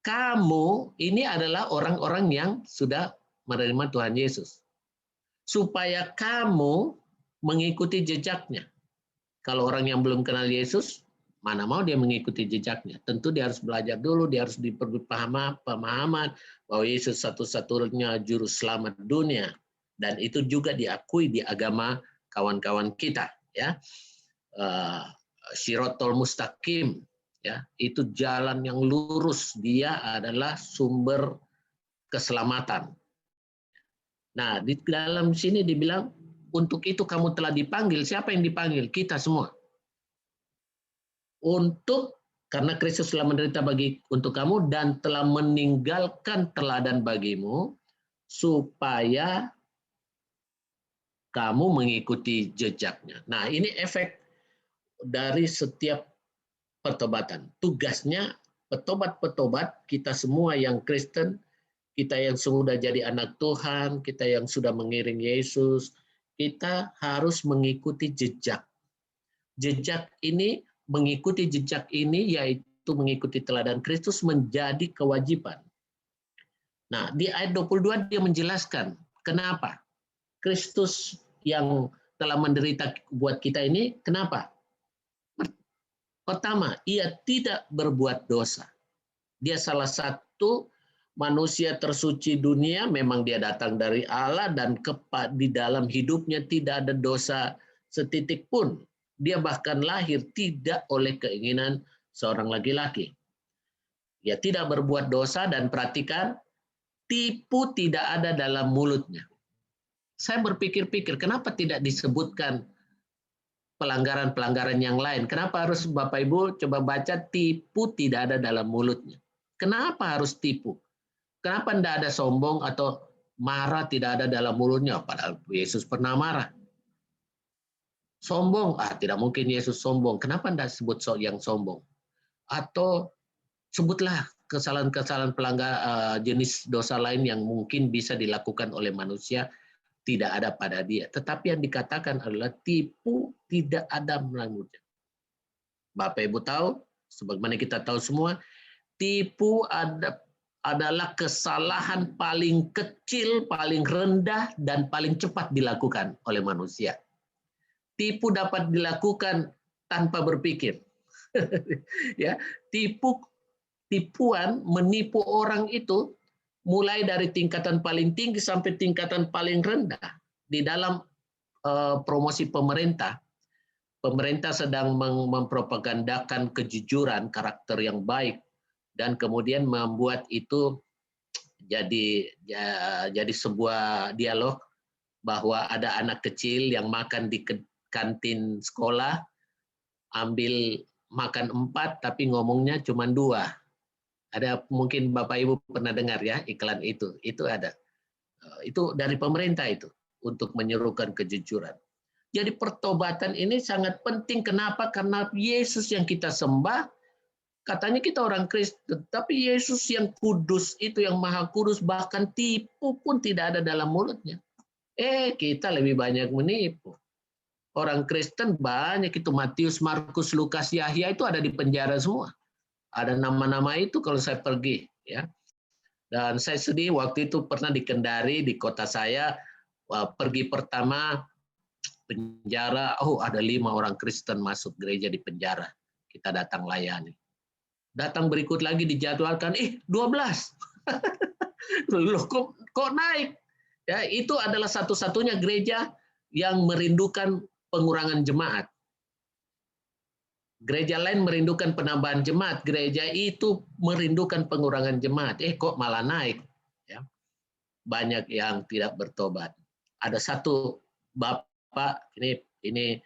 Kamu ini adalah orang-orang yang sudah menerima Tuhan Yesus. Supaya kamu mengikuti jejaknya. Kalau orang yang belum kenal Yesus, mana mau dia mengikuti jejaknya? Tentu dia harus belajar dulu, dia harus diberi pemahaman bahwa Yesus satu-satunya juru selamat dunia, dan itu juga diakui di agama kawan-kawan kita, ya. Shirotol Mustaqim, ya, itu jalan yang lurus, dia adalah sumber keselamatan. Nah, di dalam sini dibilang, untuk itu kamu telah dipanggil. Siapa yang dipanggil? Kita semua. Karena Kristus telah menderita untuk kamu dan telah meninggalkan teladan bagimu, supaya kamu mengikuti jejaknya. Nah, ini efek dari setiap pertobatan. Tugasnya petobat-petobat, kita semua yang Kristen, kita yang sudah jadi anak Tuhan, kita yang sudah mengiring Yesus, kita harus mengikuti jejak. Mengikuti jejak ini yaitu mengikuti teladan Kristus menjadi kewajiban. Nah, di ayat 22 dia menjelaskan kenapa Kristus yang telah menderita buat kita ini, kenapa? Pertama, ia tidak berbuat dosa. Dia salah satu manusia tersuci dunia, memang dia datang dari Allah dan di dalam hidupnya tidak ada dosa setitik pun. Dia bahkan lahir tidak oleh keinginan seorang laki-laki. Dia tidak berbuat dosa, dan perhatikan, tipu tidak ada dalam mulutnya. Saya berpikir-pikir, kenapa tidak disebutkan pelanggaran-pelanggaran yang lain? Kenapa harus Bapak Ibu coba baca tipu tidak ada dalam mulutnya? Kenapa harus tipu? Kenapa tidak ada sombong atau marah tidak ada dalam mulutnya? Padahal Yesus pernah marah. Sombong, tidak mungkin Yesus sombong. Kenapa tidak sebut yang sombong? Atau sebutlah kesalahan-kesalahan jenis dosa lain yang mungkin bisa dilakukan oleh manusia, tidak ada pada dia. Tetapi yang dikatakan adalah tipu tidak ada mulutnya. Bapak Ibu tahu, sebagaimana kita tahu semua, tipu adalah kesalahan paling kecil, paling rendah, dan paling cepat dilakukan oleh manusia. Tipu dapat dilakukan tanpa berpikir. Ya, tipuan menipu orang itu mulai dari tingkatan paling tinggi sampai tingkatan paling rendah. Di dalam promosi pemerintah, pemerintah sedang mempropagandakan kejujuran, karakter yang baik, dan kemudian membuat itu jadi sebuah dialog bahwa ada anak kecil yang makan di kantin sekolah, ambil makan 4 tapi ngomongnya cuma 2. Ada mungkin Bapak Ibu pernah dengar ya iklan itu ada. Itu dari pemerintah itu untuk menyerukan kejujuran. Jadi pertobatan ini sangat penting. Kenapa? Karena Yesus yang kita sembah, katanya kita orang Kristen, tapi Yesus yang kudus itu, yang maha kudus, bahkan tipu pun tidak ada dalam mulutnya. Kita lebih banyak menipu. Orang Kristen banyak itu, Matius, Markus, Lukas, Yahya itu ada di penjara semua. Ada nama-nama itu kalau saya pergi, ya. Dan saya sedih waktu itu pernah di Kendari, di kota saya, pergi pertama penjara, ada 5 orang Kristen masuk gereja di penjara. Kita datang layani. Datang berikut lagi dijadwalkan, 12. Loh, kok naik? Ya, itu adalah satu-satunya gereja yang merindukan pengurangan jemaat. Gereja lain merindukan penambahan jemaat, gereja itu merindukan pengurangan jemaat. Kok malah naik? Ya. Banyak yang tidak bertobat. Ada satu bapak, ini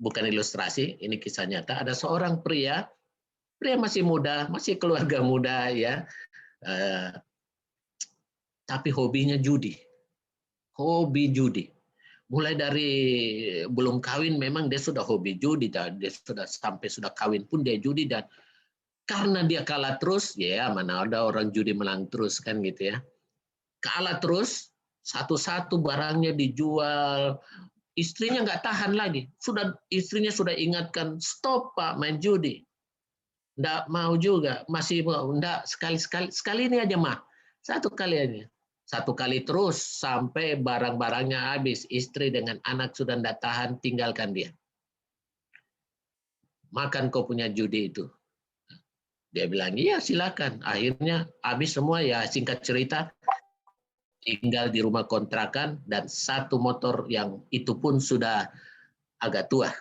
bukan ilustrasi, ini kisah nyata. Ada seorang pria masih muda, masih keluarga muda, ya, tapi hobinya judi. Hobi judi. Mulai dari belum kawin memang dia sudah hobi judi, dan dia sudah kawin pun dia judi, dan karena dia kalah terus, ya mana ada orang judi menang terus kan gitu ya. Kalah terus, satu-satu barangnya dijual, istrinya nggak tahan lagi. Istrinya sudah ingatkan, stop Pak main judi. Nggak mau juga, masih mau, nggak, sekali ini aja mah, satu kali aja. Satu kali terus sampai barang-barangnya habis. Istri dengan anak sudah tidak tahan, tinggalkan dia. Makan kau punya judi itu. Dia bilang, iya silakan. Akhirnya habis semua, ya singkat cerita, tinggal di rumah kontrakan, dan satu motor yang itu pun sudah agak tua.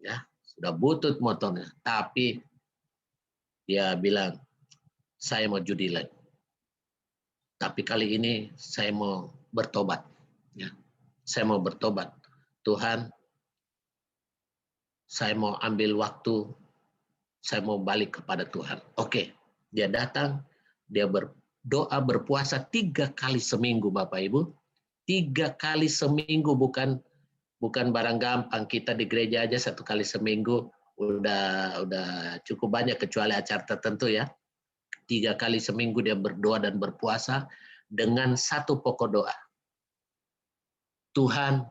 Ya, sudah butut motornya. Tapi dia bilang, saya mau judi lagi. Tapi kali ini saya mau bertobat. Ya. Saya mau bertobat. Tuhan, saya mau ambil waktu, saya mau balik kepada Tuhan. Oke, dia datang, dia berdoa, berpuasa 3 kali seminggu, Bapak Ibu. 3 kali seminggu, bukan barang gampang. Kita di gereja aja 1 kali seminggu udah cukup banyak, kecuali acara tertentu ya. 3 kali seminggu dia berdoa dan berpuasa dengan satu pokok doa. Tuhan,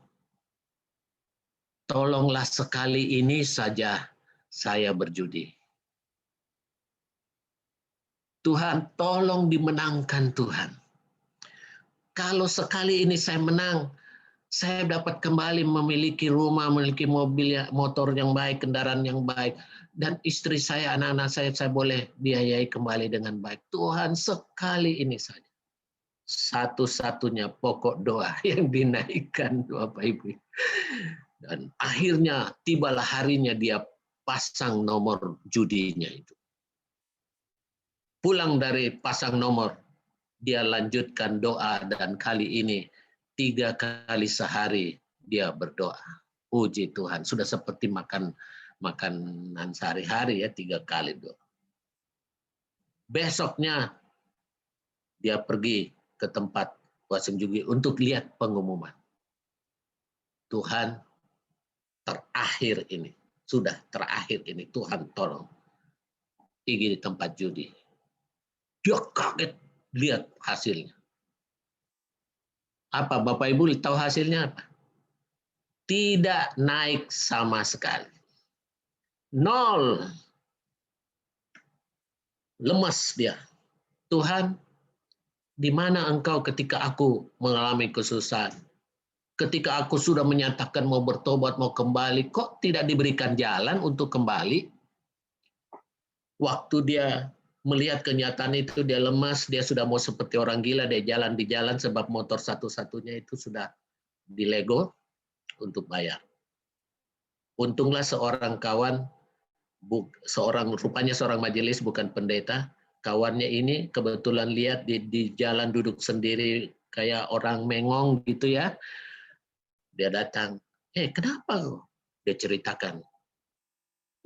tolonglah sekali ini saja saya berjudi. Tuhan, tolong dimenangkan Tuhan. Kalau sekali ini saya menang, saya dapat kembali memiliki rumah, memiliki mobil, motor yang baik, kendaraan yang baik. Dan istri saya, anak-anak saya boleh biayai kembali dengan baik. Tuhan, sekali ini saja. Satu-satunya pokok doa yang dinaikkan, Bapak Ibu. Dan akhirnya tibalah harinya dia pasang nomor judinya itu. Pulang dari pasang nomor, dia lanjutkan doa, dan kali ini 3 kali sehari dia berdoa. Puji Tuhan, sudah seperti makanan sehari-hari ya, 3 kali doa. Besoknya dia pergi ke tempat Wasem Jugi untuk lihat pengumuman. Tuhan, terakhir ini, sudah terakhir ini, Tuhan tolong. Pergi di tempat judi. Dia kaget lihat hasilnya. Apa Bapak Ibu tahu hasilnya apa? Tidak naik sama sekali. 0. Lemas dia. Tuhan, di mana Engkau ketika aku mengalami kesusahan? Ketika aku sudah menyatakan mau bertobat, mau kembali, kok tidak diberikan jalan untuk kembali? Waktu dia melihat kenyataan itu, dia lemas, dia sudah mau seperti orang gila, dia jalan di jalan sebab motor satu-satunya itu sudah dilego untuk bayar. Untunglah seorang kawan, rupanya seorang majelis bukan pendeta, kawannya ini kebetulan lihat di jalan duduk sendiri kayak orang mengong gitu ya. Dia datang, kenapa? Dia ceritakan.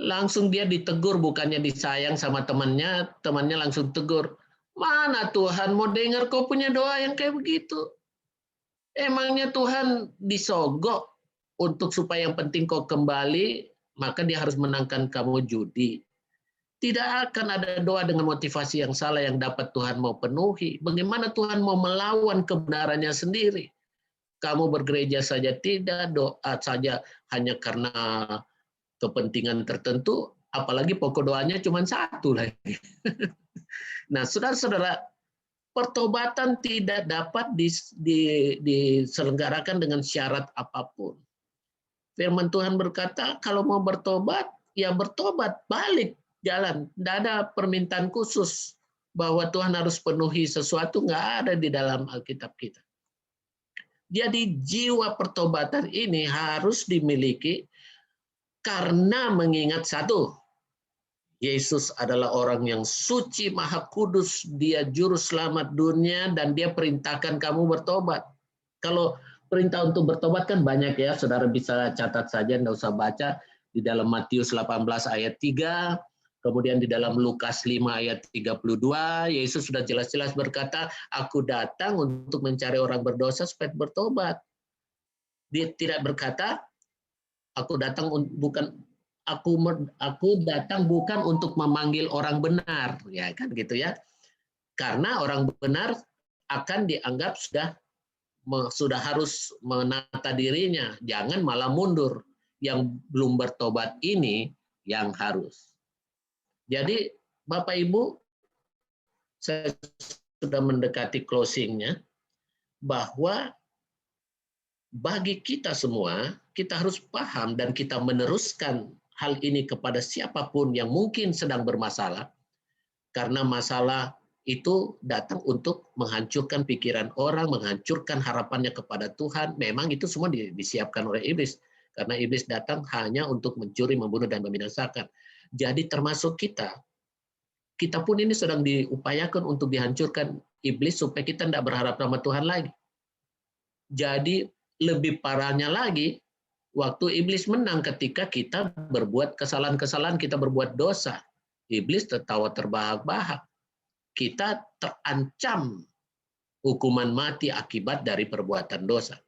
Langsung dia ditegur, bukannya disayang sama temannya langsung tegur. Mana Tuhan mau dengar kau punya doa yang kayak begitu? Emangnya Tuhan disogok untuk supaya yang penting kau kembali, maka dia harus menangkan kamu judi. Tidak akan ada doa dengan motivasi yang salah yang dapat Tuhan mau penuhi. Bagaimana Tuhan mau melawan kebenarannya sendiri? Kamu bergereja saja tidak, doa saja hanya karena kepentingan tertentu, apalagi pokok doanya cuma satu lagi. Nah, saudara-saudara, pertobatan tidak dapat diselenggarakan dengan syarat apapun. Firman Tuhan berkata, kalau mau bertobat, ya bertobat, balik jalan. Tidak ada permintaan khusus bahwa Tuhan harus penuhi sesuatu, nggak ada di dalam Alkitab kita. Jadi jiwa pertobatan ini harus dimiliki karena mengingat satu, Yesus adalah orang yang suci, maha kudus, dia juru selamat dunia, dan dia perintahkan kamu bertobat. Kalau perintah untuk bertobat kan banyak ya, saudara bisa catat saja, tidak usah baca. Di dalam Matius 18 ayat 3, kemudian di dalam Lukas 5 ayat 32, Yesus sudah jelas-jelas berkata, aku datang untuk mencari orang berdosa supaya bertobat. Dia tidak berkata, aku datang bukan untuk memanggil orang benar, ya kan gitu ya. Karena orang benar akan dianggap sudah harus menata dirinya, jangan malah mundur. Yang belum bertobat ini yang harus. Jadi Bapak Ibu, saya sudah mendekati closingnya, bahwa bagi kita semua, kita harus paham dan kita meneruskan hal ini kepada siapapun yang mungkin sedang bermasalah, karena masalah itu datang untuk menghancurkan pikiran orang, menghancurkan harapannya kepada Tuhan. Memang itu semua disiapkan oleh iblis, karena iblis datang hanya untuk mencuri, membunuh, dan membinasakan. Jadi termasuk kita pun ini sedang diupayakan untuk dihancurkan iblis supaya kita tidak berharap sama Tuhan lagi. Jadi lebih parahnya lagi, waktu iblis menang ketika kita berbuat kesalahan-kesalahan, kita berbuat dosa. Iblis tertawa terbahak-bahak. Kita terancam hukuman mati akibat dari perbuatan dosa.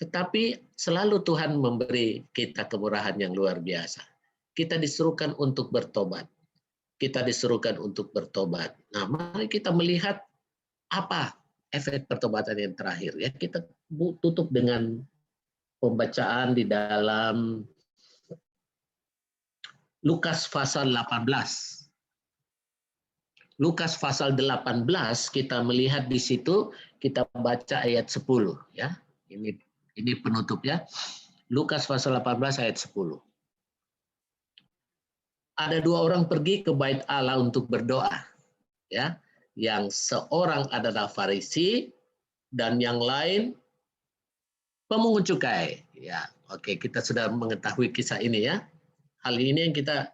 Tetapi selalu Tuhan memberi kita kemurahan yang luar biasa. Kita disuruhkan untuk bertobat. Kita disuruhkan untuk bertobat. Nah, mari kita melihat apa efek pertobatan yang terakhir. Ya, kita tutup dengan pembacaan di dalam Lukas pasal 18. Lukas pasal 18 kita melihat di situ, kita baca ayat 10 ya. Ini penutup ya. Lukas pasal 18 ayat 10. Ada 2 orang pergi ke bait Allah untuk berdoa. Ya. Yang seorang adalah Farisi dan yang lain pemungut cukai. Ya, oke, kita sudah mengetahui kisah ini ya. Hal ini yang kita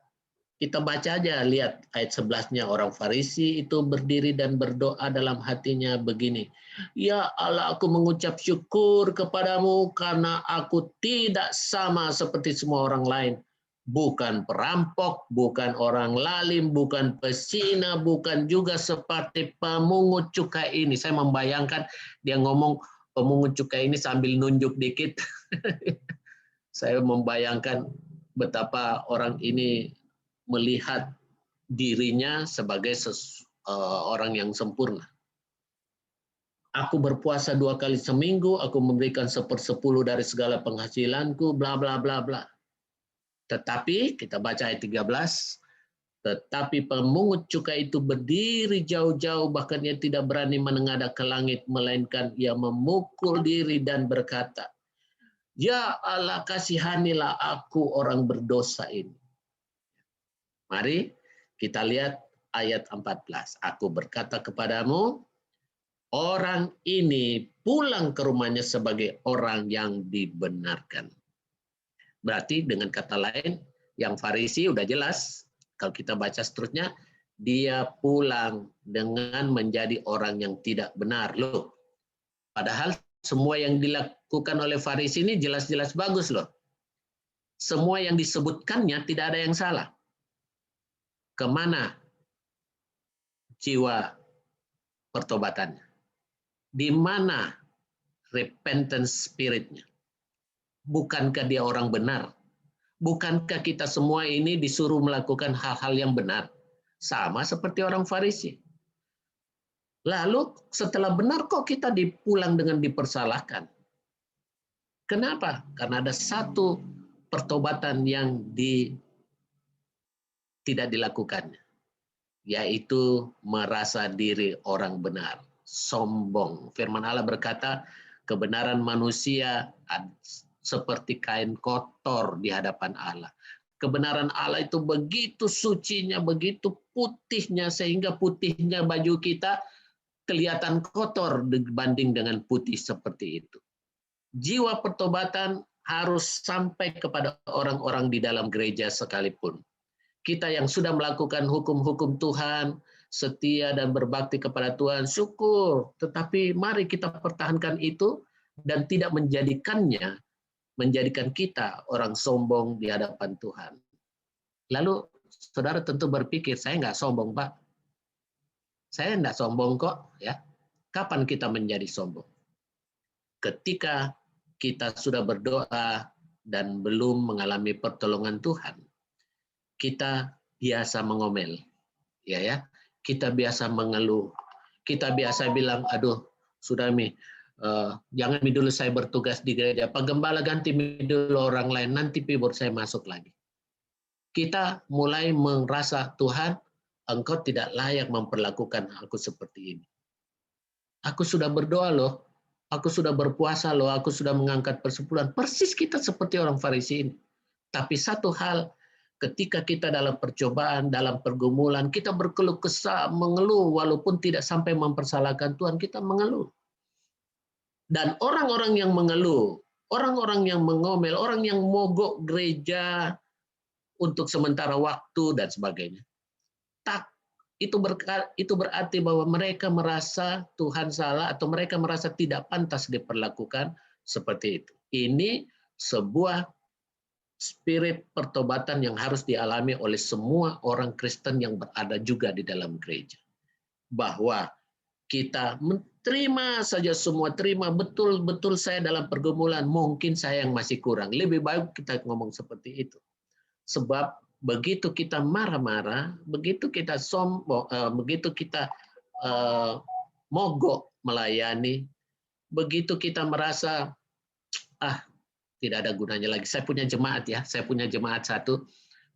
Kita baca aja, lihat ayat 11-nya, orang Farisi itu berdiri dan berdoa dalam hatinya begini. Ya Allah, aku mengucap syukur kepadamu karena aku tidak sama seperti semua orang lain. Bukan perampok, bukan orang lalim, bukan pesina, bukan juga seperti pemungut cukai ini. Saya membayangkan dia ngomong pemungut cukai ini sambil nunjuk dikit. Saya membayangkan betapa orang ini melihat dirinya sebagai orang yang sempurna. Aku berpuasa 2 kali seminggu, aku memberikan 1/10 dari segala penghasilanku, bla bla bla bla. Tetapi kita baca ayat 13, tetapi pemungut cukai itu berdiri jauh-jauh, bahkan ia tidak berani menengadah ke langit, melainkan ia memukul diri dan berkata, Ya Allah, kasihanilah aku orang berdosa ini. Mari kita lihat ayat 14. Aku berkata kepadamu, orang ini pulang ke rumahnya sebagai orang yang dibenarkan. Berarti dengan kata lain, yang Farisi udah jelas, kalau kita baca seterusnya, dia pulang dengan menjadi orang yang tidak benar. Loh, padahal semua yang dilakukan oleh Farisi ini jelas-jelas bagus loh. Semua yang disebutkannya tidak ada yang salah. Kemana jiwa pertobatannya? Di mana repentance spiritnya? Bukankah dia orang benar? Bukankah kita semua ini disuruh melakukan hal-hal yang benar? Sama seperti orang Farisi. Lalu setelah benar kok kita dipulang dengan dipersalahkan? Kenapa? Karena ada satu pertobatan yang tidak dilakukannya, yaitu merasa diri orang benar, sombong. Firman Allah berkata, kebenaran manusia seperti kain kotor di hadapan Allah. Kebenaran Allah itu begitu sucinya, begitu putihnya, sehingga putihnya baju kita kelihatan kotor dibanding dengan putih seperti itu. Jiwa pertobatan harus sampai kepada orang-orang di dalam gereja sekalipun. Kita yang sudah melakukan hukum-hukum Tuhan, setia dan berbakti kepada Tuhan, syukur. Tetapi mari kita pertahankan itu dan tidak menjadikan kita orang sombong di hadapan Tuhan. Lalu saudara tentu berpikir, saya nggak sombong, Pak. Saya nggak sombong kok. Ya. Kapan kita menjadi sombong? Ketika kita sudah berdoa dan belum mengalami pertolongan Tuhan. Kita biasa mengomel, ya, kita biasa mengeluh, kita biasa bilang, aduh, sudah Mi, jangan Mi dulu saya bertugas di gereja, Pak Gembala ganti Mi dulu orang lain, nanti Pi baru saya masuk lagi. Kita mulai merasa, Tuhan, Engkau tidak layak memperlakukan aku seperti ini. Aku sudah berdoa loh, aku sudah berpuasa loh, aku sudah mengangkat persepuluhan, persis kita seperti orang Farisi ini. Tapi satu hal, ketika kita dalam percobaan, dalam pergumulan, kita berkeluh kesah, mengeluh, walaupun tidak sampai mempersalahkan Tuhan, kita mengeluh. Dan orang-orang yang mengeluh, orang-orang yang mengomel, orang yang mogok gereja untuk sementara waktu dan sebagainya, itu berarti bahwa mereka merasa Tuhan salah atau mereka merasa tidak pantas diperlakukan seperti itu. Ini sebuah spirit pertobatan yang harus dialami oleh semua orang Kristen yang berada juga di dalam gereja. Bahwa kita menerima saja semua, terima betul-betul saya dalam pergumulan, mungkin saya yang masih kurang. Lebih baik kita ngomong seperti itu. Sebab begitu kita marah-marah, begitu kita sombong, begitu kita mogok melayani, begitu kita merasa, tidak ada gunanya lagi. Saya punya jemaat ya, saya punya jemaat satu,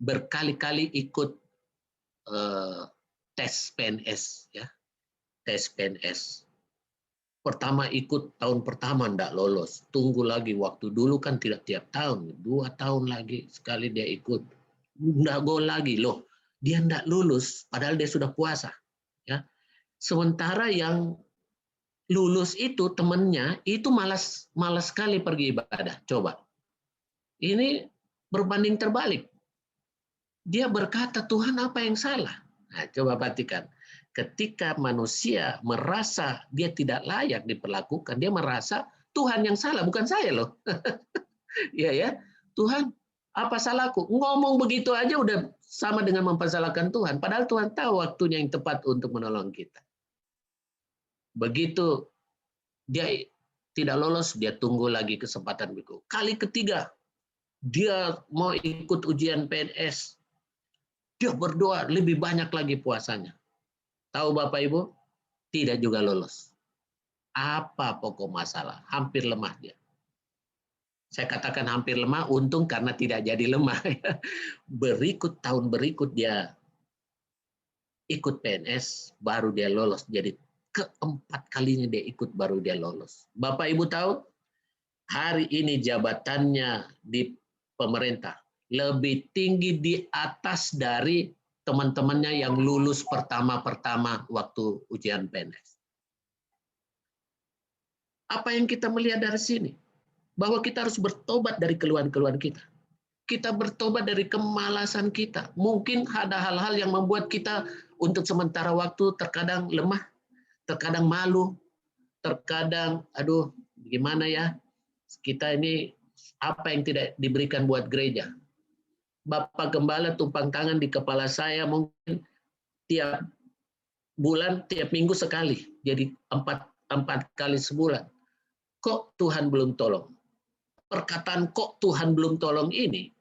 berkali-kali ikut tes PNS ya, tes PNS. Pertama ikut tahun pertama enggak lolos, tunggu lagi waktu dulu kan tidak tiap tahun, 2 tahun lagi sekali dia ikut, enggak go lagi loh, dia enggak lulus, padahal dia sudah puasa ya. Sementara yang lulus itu temannya itu malas sekali pergi ibadah. Coba. Ini berbanding terbalik. Dia berkata, Tuhan apa yang salah? Nah, coba perhatikan. Ketika manusia merasa dia tidak layak diperlakukan, dia merasa Tuhan yang salah, bukan saya loh. Ya, Tuhan, apa salahku? Ngomong begitu aja udah sama dengan mempersalahkan Tuhan. Padahal Tuhan tahu waktunya yang tepat untuk menolong kita. Begitu dia tidak lolos, dia tunggu lagi kesempatan berikut. Kali ketiga, dia mau ikut ujian PNS. Dia berdoa lebih banyak lagi puasanya. Tahu Bapak Ibu? Tidak juga lolos. Apa pokok masalah? Hampir lemah dia. Saya katakan hampir lemah, untung karena tidak jadi lemah. Tahun berikut dia ikut PNS, baru dia lolos. Jadi keempat kalinya dia ikut, baru dia lolos. Bapak Ibu tahu, hari ini jabatannya di pemerintah lebih tinggi di atas dari teman-temannya yang lulus pertama-pertama waktu ujian PNS. Apa yang kita melihat dari sini? Bahwa kita harus bertobat dari keluhan-keluhan kita. Kita bertobat dari kemalasan kita. Mungkin ada hal-hal yang membuat kita untuk sementara waktu terkadang lemah, terkadang malu, terkadang aduh gimana ya, kita ini apa yang tidak diberikan buat gereja. Bapak Gembala tumpang tangan di kepala saya mungkin tiap bulan, tiap minggu sekali. Jadi empat kali sebulan. Kok Tuhan belum tolong? Perkataan kok Tuhan belum tolong ini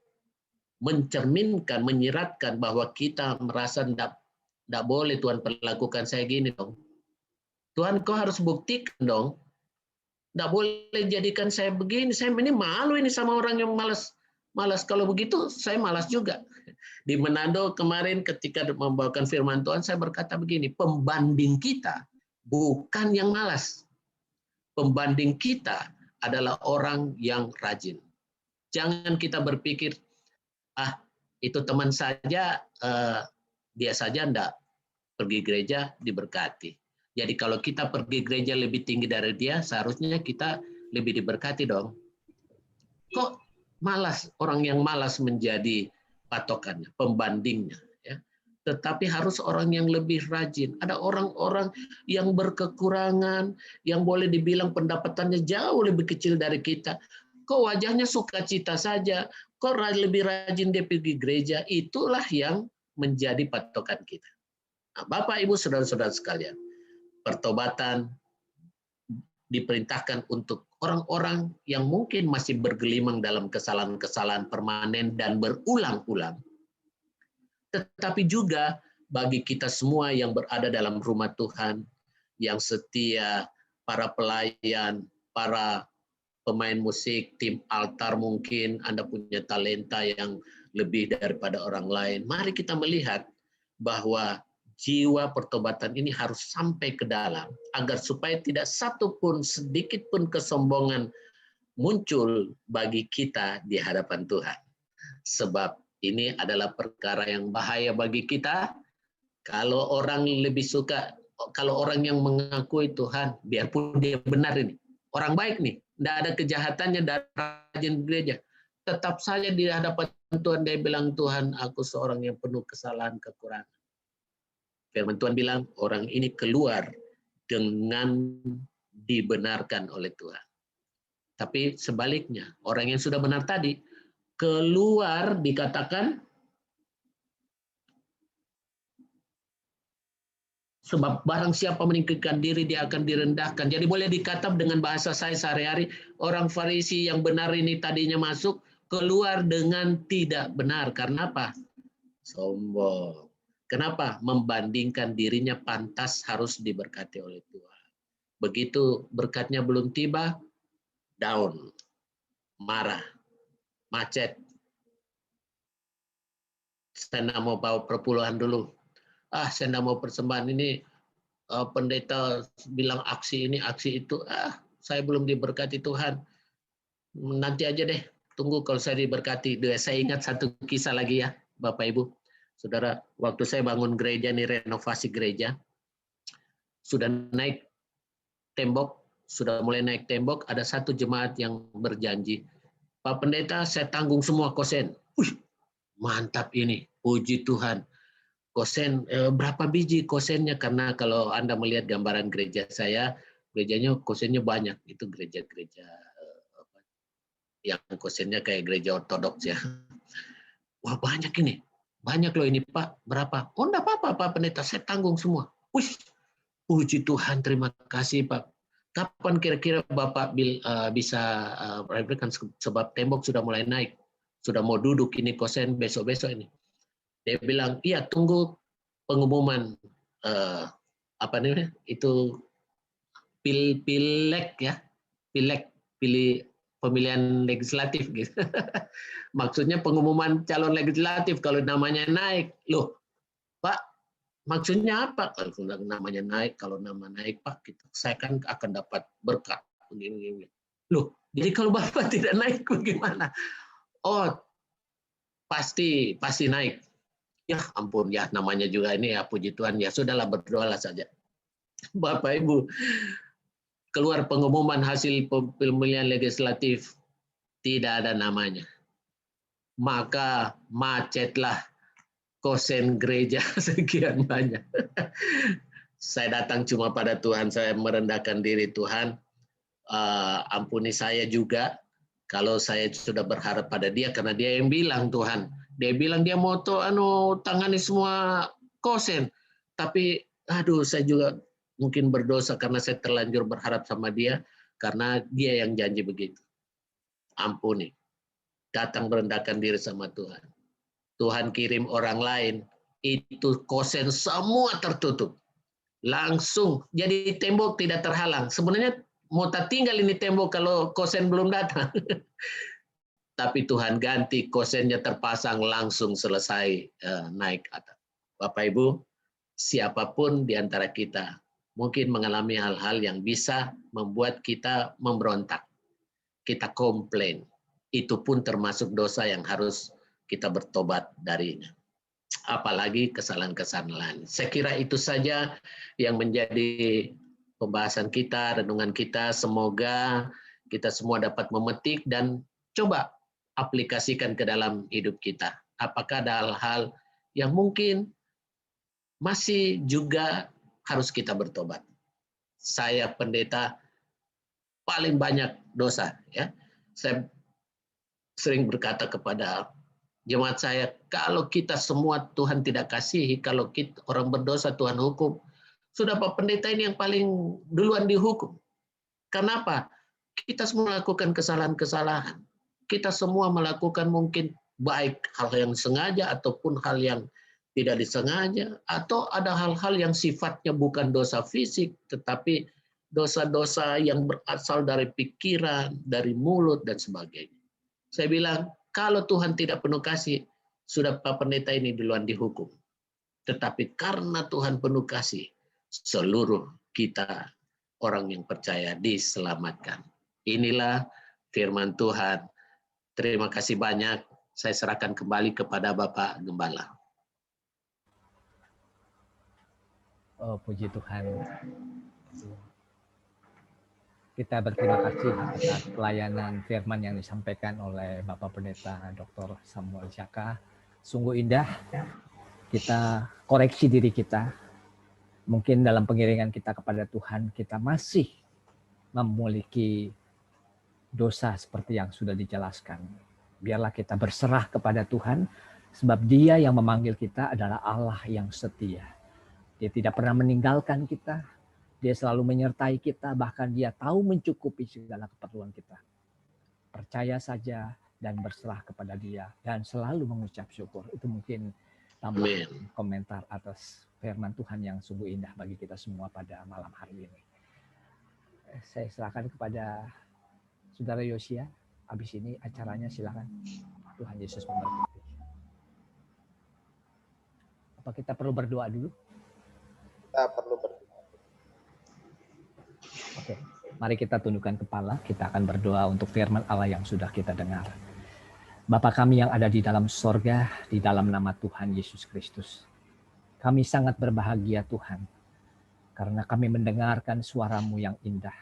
mencerminkan, menyiratkan bahwa kita merasa tidak boleh Tuhan perlakukan saya gini dong. Tuhan kau harus buktikan dong. Tidak boleh jadikan saya begini. Saya ini malu ini sama orang yang malas. Kalau begitu saya malas juga. Di Manado kemarin ketika membawakan firman Tuhan saya berkata begini, pembanding kita bukan yang malas. Pembanding kita adalah orang yang rajin. Jangan kita berpikir, itu teman saja, dia saja enggak pergi gereja diberkati. Jadi kalau kita pergi gereja lebih tinggi dari dia, seharusnya kita lebih diberkati dong. Kok malas, orang yang malas menjadi patokannya, pembandingnya. Ya. Tetapi harus orang yang lebih rajin. Ada orang-orang yang berkekurangan, yang boleh dibilang pendapatannya jauh lebih kecil dari kita. Kok wajahnya sukacita saja, kok lebih rajin dia pergi gereja, itulah yang menjadi patokan kita. Nah, Bapak, Ibu, saudara-saudara sekalian, pertobatan diperintahkan untuk orang-orang yang mungkin masih bergelimang dalam kesalahan-kesalahan permanen dan berulang-ulang. Tetapi juga bagi kita semua yang berada dalam rumah Tuhan, yang setia, para pelayan, para pemain musik, tim altar mungkin, Anda punya talenta yang lebih daripada orang lain. Mari kita melihat bahwa jiwa pertobatan ini harus sampai ke dalam, agar supaya tidak satu pun, sedikit pun kesombongan muncul bagi kita di hadapan Tuhan. Sebab ini adalah perkara yang bahaya bagi kita. Kalau orang lebih suka, kalau orang yang mengakui Tuhan, biarpun dia benar ini, orang baik nih, tidak ada kejahatannya dari rajin gereja, tetap saja di hadapan Tuhan dia bilang, Tuhan, aku seorang yang penuh kesalahan, kekurangan. Firman Tuhan bilang, orang ini keluar dengan dibenarkan oleh Tuhan. Tapi sebaliknya, orang yang sudah benar tadi, keluar dikatakan, sebab barang siapa meninggikan diri, dia akan direndahkan. Jadi boleh dikatakan dengan bahasa saya sehari-hari, orang Farisi yang benar ini tadinya masuk, keluar dengan tidak benar. Karena apa? Sombong. Kenapa? Membandingkan dirinya pantas harus diberkati oleh Tuhan. Begitu berkatnya belum tiba, down, marah, macet. Saya tidak mau bawa perpuluhan dulu. Saya tidak mau persembahan ini. Pendeta bilang aksi ini, aksi itu. Saya belum diberkati Tuhan. Nanti aja deh. Tunggu kalau saya diberkati. Saya ingat satu kisah lagi ya, Bapak Ibu. Saudara, waktu saya bangun gereja nih, renovasi gereja, sudah naik tembok, sudah mulai naik tembok, ada satu jemaat yang berjanji, Pak Pendeta, saya tanggung semua kosen. Mantap ini. Puji Tuhan. Kosen, berapa biji kosennya? Karena kalau Anda melihat gambaran gereja saya, gerejanya kosennya banyak. Itu gereja-gereja yang kosennya kayak gereja ortodoks ya. Wah banyak ini. Banyak loh ini Pak. Berapa? Oh enggak apa-apa Pak Pendeta, saya tanggung semua. Wih, puji Tuhan, terima kasih Pak. Kapan kira-kira Bapak bisa kan sebab tembok sudah mulai naik. Sudah mau duduk ini kosen besok-besok ini. Dia bilang, iya tunggu pengumuman apa namanya itu pilek ya, pilih pemilihan legislatif gitu. Maksudnya pengumuman calon legislatif kalau namanya naik. Loh, Pak, maksudnya apa kalau namanya naik? Kalau nama naik Pak, saya kan akan dapat berkat. Loh, jadi kalau Bapak tidak naik bagaimana? Oh, pasti naik. Ya ampun ya, namanya juga ini ya puji Tuhan, ya sudahlah berdoalah saja. Bapak Ibu, keluar pengumuman hasil pemilihan legislatif, tidak ada namanya. Maka macetlah kosen gereja sekian banyak. Saya datang cuma pada Tuhan, saya merendahkan diri Tuhan, ampuni saya juga kalau saya sudah berharap pada Dia, karena Dia yang bilang Tuhan. Dia bilang dia mau tangani semua kosen. Tapi aduh saya juga mungkin berdosa karena saya terlanjur berharap sama Dia, karena Dia yang janji begitu. Ampuni. Datang merendahkan diri sama Tuhan. Tuhan kirim orang lain, itu kosen semua tertutup. Langsung jadi tembok tidak terhalang. Sebenarnya mau tak tinggal ini tembok kalau kosen belum datang. Tapi Tuhan ganti, kosennya terpasang, langsung selesai naik atas. Bapak Ibu, siapapun di antara kita mungkin mengalami hal-hal yang bisa membuat kita memberontak. Kita komplain. Itu pun termasuk dosa yang harus kita bertobat darinya. Apalagi kesalahan-kesalahan. Saya kira itu saja yang menjadi pembahasan kita, renungan kita. Semoga kita semua dapat memetik dan coba aplikasikan ke dalam hidup kita. Apakah ada hal-hal yang mungkin masih juga harus kita bertobat. Saya pendeta paling banyak dosa ya. Saya sering berkata kepada jemaat saya, kalau kita semua Tuhan tidak kasihi, kalau kita orang berdosa Tuhan hukum, sudah Pak Pendeta ini yang paling duluan dihukum. Kenapa? Kita semua melakukan kesalahan-kesalahan. Kita semua melakukan mungkin baik hal yang sengaja ataupun hal yang tidak disengaja, atau ada hal-hal yang sifatnya bukan dosa fisik, tetapi dosa-dosa yang berasal dari pikiran, dari mulut, dan sebagainya. Saya bilang, kalau Tuhan tidak penuh kasih, sudah Pak Pendeta ini duluan dihukum. Tetapi karena Tuhan penuh kasih, seluruh kita orang yang percaya diselamatkan. Inilah firman Tuhan. Terima kasih banyak. Saya serahkan kembali kepada Bapak Gembala. Oh, puji Tuhan. Kita berterima kasih atas pelayanan firman yang disampaikan oleh Bapak Pendeta Dr. Samuel Jaka. Sungguh indah. Kita koreksi diri kita. Mungkin dalam pengiringan kita kepada Tuhan, kita masih memiliki dosa seperti yang sudah dijelaskan. Biarlah kita berserah kepada Tuhan, sebab Dia yang memanggil kita adalah Allah yang setia. Dia tidak pernah meninggalkan kita, Dia selalu menyertai kita, bahkan Dia tahu mencukupi segala keperluan kita. Percaya saja dan berserah kepada Dia, dan selalu mengucap syukur. Itu mungkin tambahan komentar atas firman Tuhan yang sungguh indah bagi kita semua pada malam hari ini. Saya serahkan kepada Saudara Yosia, habis ini acaranya silakan. Tuhan Yesus memberkati. Apa kita perlu berdoa dulu? Kita perlu berdoa. Oke, mari kita tundukkan kepala. Kita akan berdoa untuk firman Allah yang sudah kita dengar. Bapa kami yang ada di dalam sorga, di dalam nama Tuhan Yesus Kristus. Kami sangat berbahagia Tuhan, karena kami mendengarkan suara-Mu yang indah.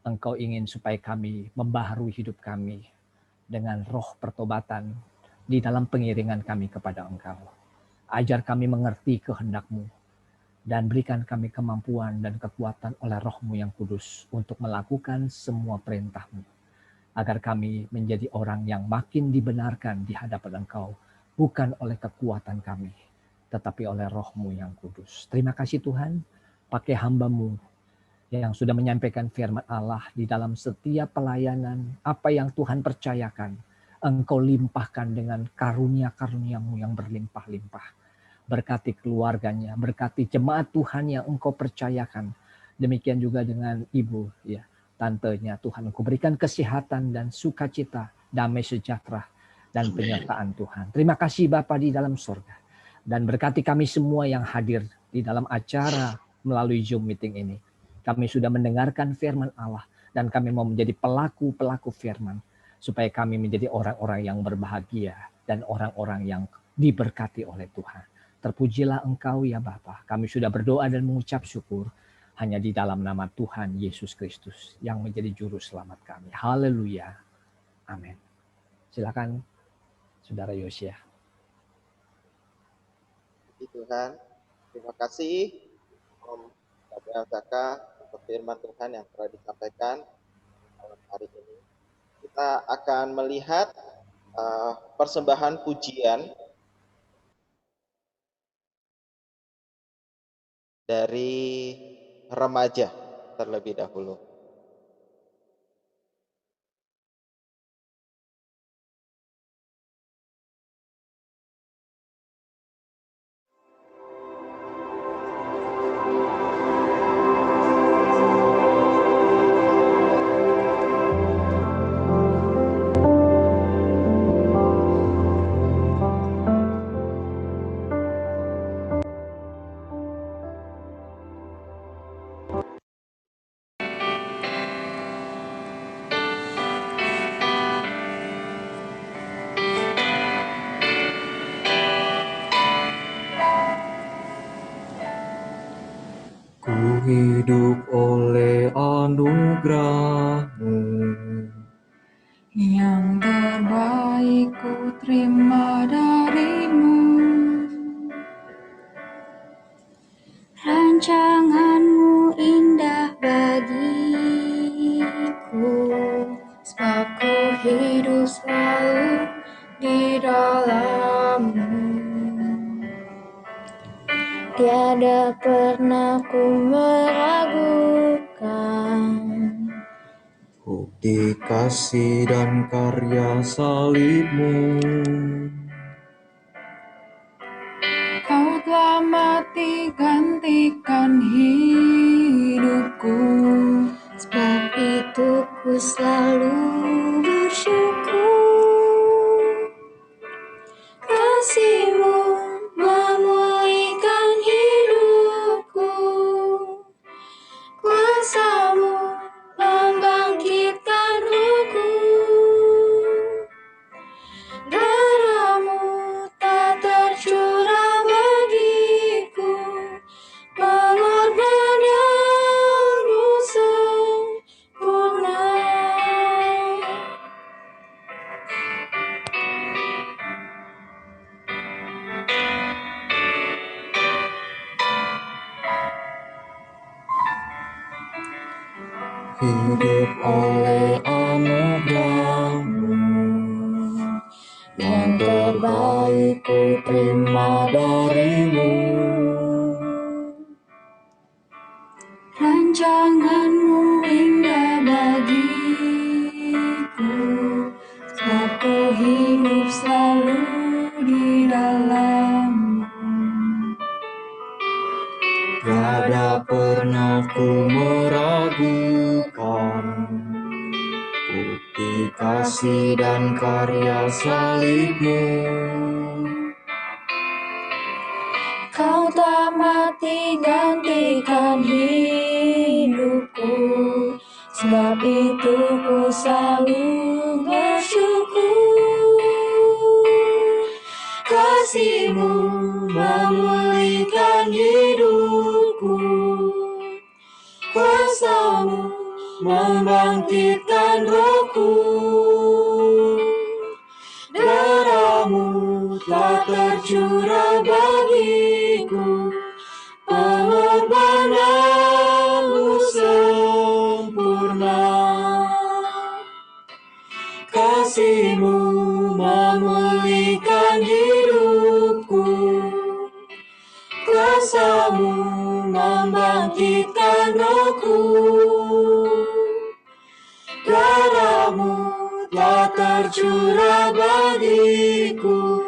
Engkau ingin supaya kami membaharui hidup kami dengan roh pertobatan, di dalam pengiringan kami kepada Engkau. Ajar kami mengerti kehendak-Mu, dan berikan kami kemampuan dan kekuatan oleh Roh-Mu yang kudus untuk melakukan semua perintah-Mu, agar kami menjadi orang yang makin dibenarkan di hadapan Engkau, bukan oleh kekuatan kami, tetapi oleh Roh-Mu yang kudus. Terima kasih Tuhan, pakai hamba-Mu yang sudah menyampaikan firman Allah di dalam setiap pelayanan, apa yang Tuhan percayakan, Engkau limpahkan dengan karunia-karunia-Mu yang berlimpah-limpah. Berkati keluarganya, berkati jemaat Tuhan yang Engkau percayakan. Demikian juga dengan ibu, ya, tantenya Tuhan. Engkau berikan kesehatan dan sukacita, damai sejahtera, dan penyertaan Tuhan. Terima kasih Bapa di dalam surga. Dan berkati kami semua yang hadir di dalam acara melalui Zoom meeting ini. Kami sudah mendengarkan firman Allah, dan kami mau menjadi pelaku-pelaku firman, supaya kami menjadi orang-orang yang berbahagia dan orang-orang yang diberkati oleh Tuhan. Terpujilah Engkau ya Bapa. Kami sudah berdoa dan mengucap syukur hanya di dalam nama Tuhan Yesus Kristus yang menjadi juru selamat kami. Haleluya. Amin. Silakan Saudara Yosia. Tuhan, terima kasih Om Gabriel Zaka untuk firman Tuhan yang telah disampaikan malam hari ini. Kita akan melihat persembahan pujian dari remaja terlebih dahulu. Ku hidup oleh anugerah-Mu, yang terbaik ku terima dari-Mu. Rancangan-Mu indah bagiku, sebab ku hidup selalu di dalam-Mu. Tiada pernah ku meragukan bukti kasih dan karya salib-Mu. Kau telah mati gantikan hidupku, sebab itu ku selalu bersyukur. Kasih-Mu memulihkan hidupku, kuasa-Mu membangkitkan rohku. Darah-Mu tak tercurah bagiku, pengorbanan-Mu sempurna. Hidup oleh anugerah-Mu, yang terbaik ku terima dari-Mu. Rancangan-Mu indah bagiku, sebab ku hidup selalu di dalam-Mu. Tiada pernah ku meragukan bukti kasih dan karya salib-Mu. Kau telah mati gantikan hidupku, sebab itu ku selalu bersyukur. Kasih-Mu memulihkan hidupku, kuasa-Mu membangkitkan rohku. Darah-Mu kasih-Mu memulihkan hidupku, kuasa-Mu membangkitkan rohku, darah-Mu telah tercurah bagiku,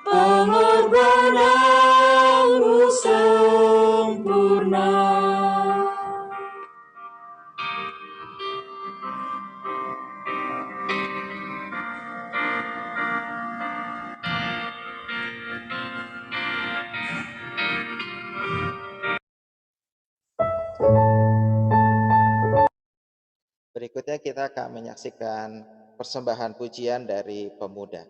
pengorbanan-Mu sempurna. Berikutnya kita akan menyaksikan persembahan pujian dari pemuda.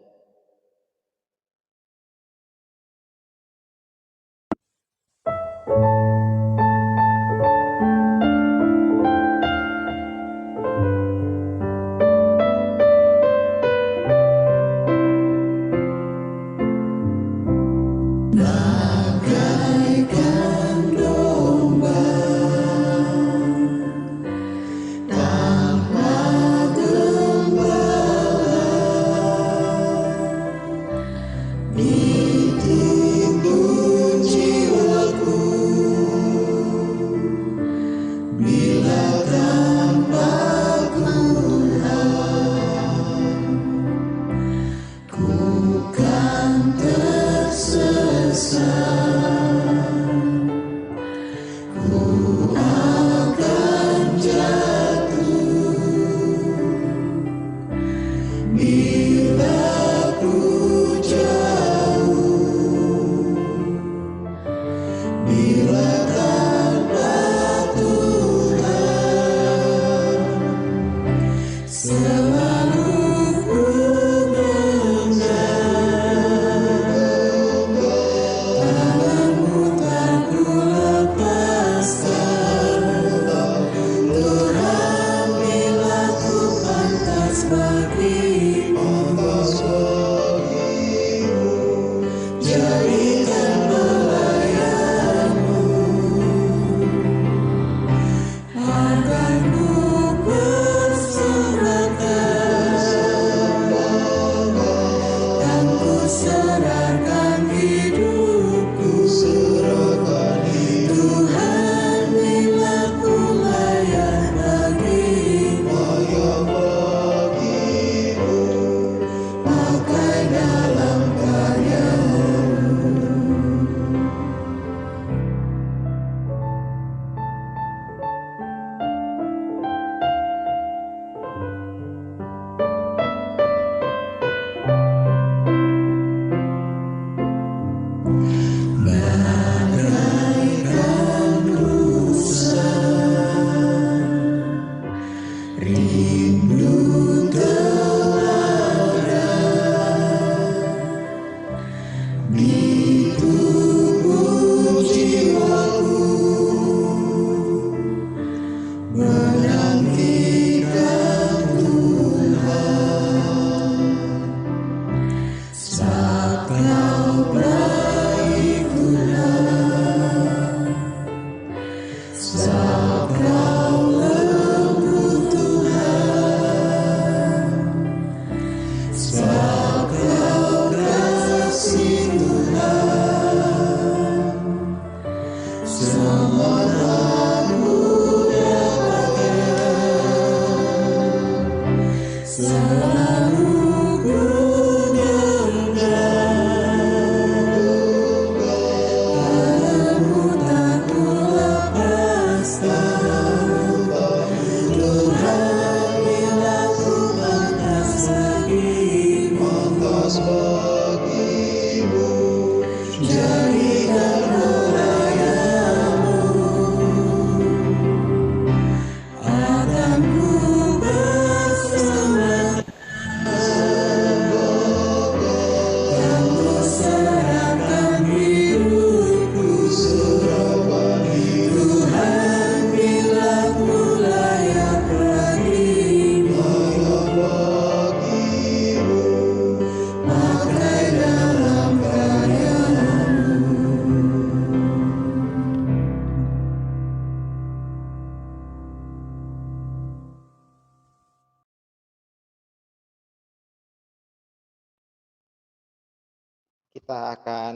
kita akan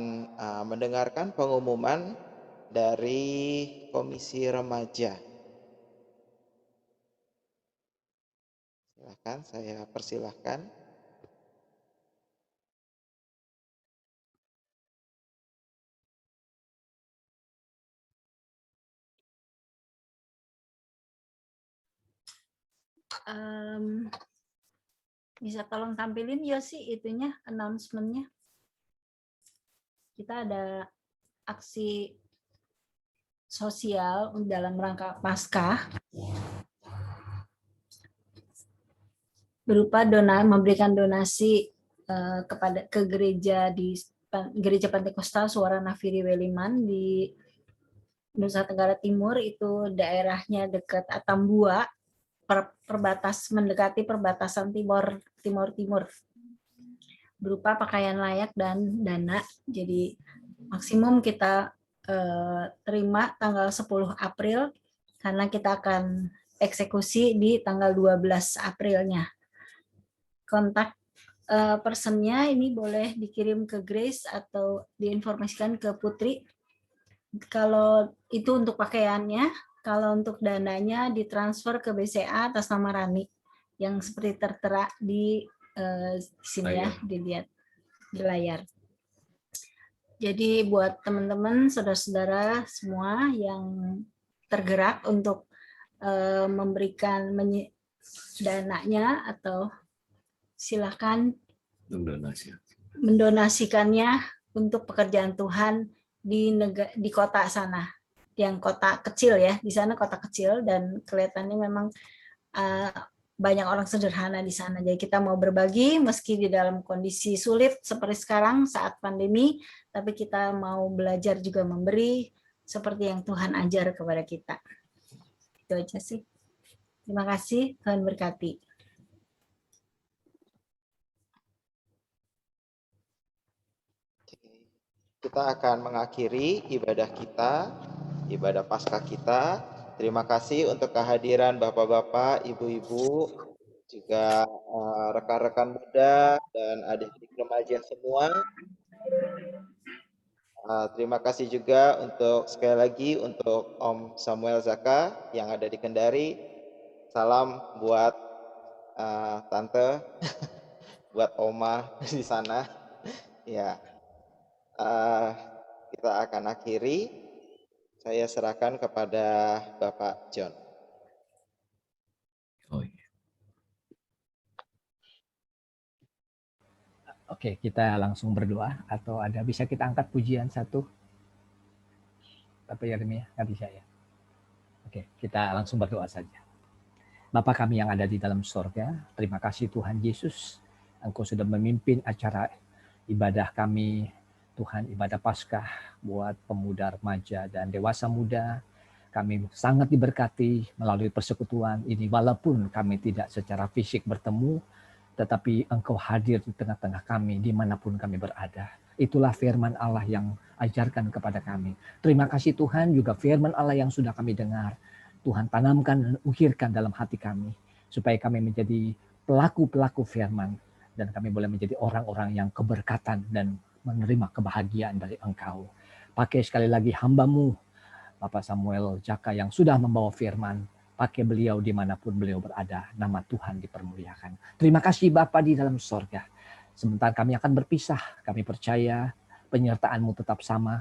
mendengarkan pengumuman dari Komisi Remaja. Silakan, saya persilahkan. Bisa tolong tampilin Yosi itunya, announcement-nya. Kita ada aksi sosial dalam rangka Paskah berupa memberikan donasi ke gereja di Gereja Pantekostal Suara Nafiri Weliman di Nusa Tenggara Timur, itu daerahnya dekat Atambua, mendekati perbatasan timur, berupa pakaian layak dan dana. Jadi maksimum kita terima tanggal 10 April karena kita akan eksekusi di tanggal 12 Aprilnya. Kontak personnya ini boleh dikirim ke Grace atau diinformasikan ke Putri. Kalau itu untuk pakaiannya, kalau untuk dananya ditransfer ke BCA atas nama Rani yang seperti tertera di sini ya, dilihat di layar. Jadi buat teman-teman, saudara-saudara semua yang tergerak untuk memberikan dananya, atau silakan mendonasikannya untuk pekerjaan Tuhan di kota sana, yang kota kecil ya, di sana kota kecil dan kelihatannya memang banyak orang sederhana di sana. Jadi kita mau berbagi meski di dalam kondisi sulit seperti sekarang saat pandemi, tapi kita mau belajar juga memberi seperti yang Tuhan ajar kepada kita. Itu aja sih. Terima kasih, Tuhan berkati. Kita akan mengakhiri ibadah kita, ibadah Paskah kita. Terima kasih untuk kehadiran Bapak-bapak, Ibu-ibu, juga rekan-rekan muda dan adik-adik remaja semua. Terima kasih juga untuk sekali lagi untuk Om Samuel Zaka yang ada di Kendari. Salam buat tante, buat oma di sana. Ya. Kita akan akhiri. Saya serahkan kepada Bapak John. Oke, kita langsung berdoa, atau ada bisa kita angkat pujian satu? Bapak Yeremia, nggak bisa ya? Oke, kita langsung berdoa saja. Bapa kami yang ada di dalam sorga, terima kasih Tuhan Yesus, Engkau sudah memimpin acara ibadah kami, Tuhan, ibadah Paskah buat pemuda, remaja, dan dewasa muda. Kami sangat diberkati melalui persekutuan ini, walaupun kami tidak secara fisik bertemu, tetapi Engkau hadir di tengah-tengah kami, dimanapun kami berada. Itulah firman Allah yang ajarkan kepada kami. Terima kasih Tuhan, juga firman Allah yang sudah kami dengar. Tuhan tanamkan dan ukirkan dalam hati kami, supaya kami menjadi pelaku-pelaku firman, dan kami boleh menjadi orang-orang yang keberkatan dan menerima kebahagiaan dari Engkau. Pakai sekali lagi hamba-Mu, Bapak Samuel Jaka yang sudah membawa firman, pakai beliau dimanapun beliau berada, nama Tuhan dipermuliakan. Terima kasih Bapa di dalam sorga. Sebentar kami akan berpisah, kami percaya penyertaan-Mu tetap sama.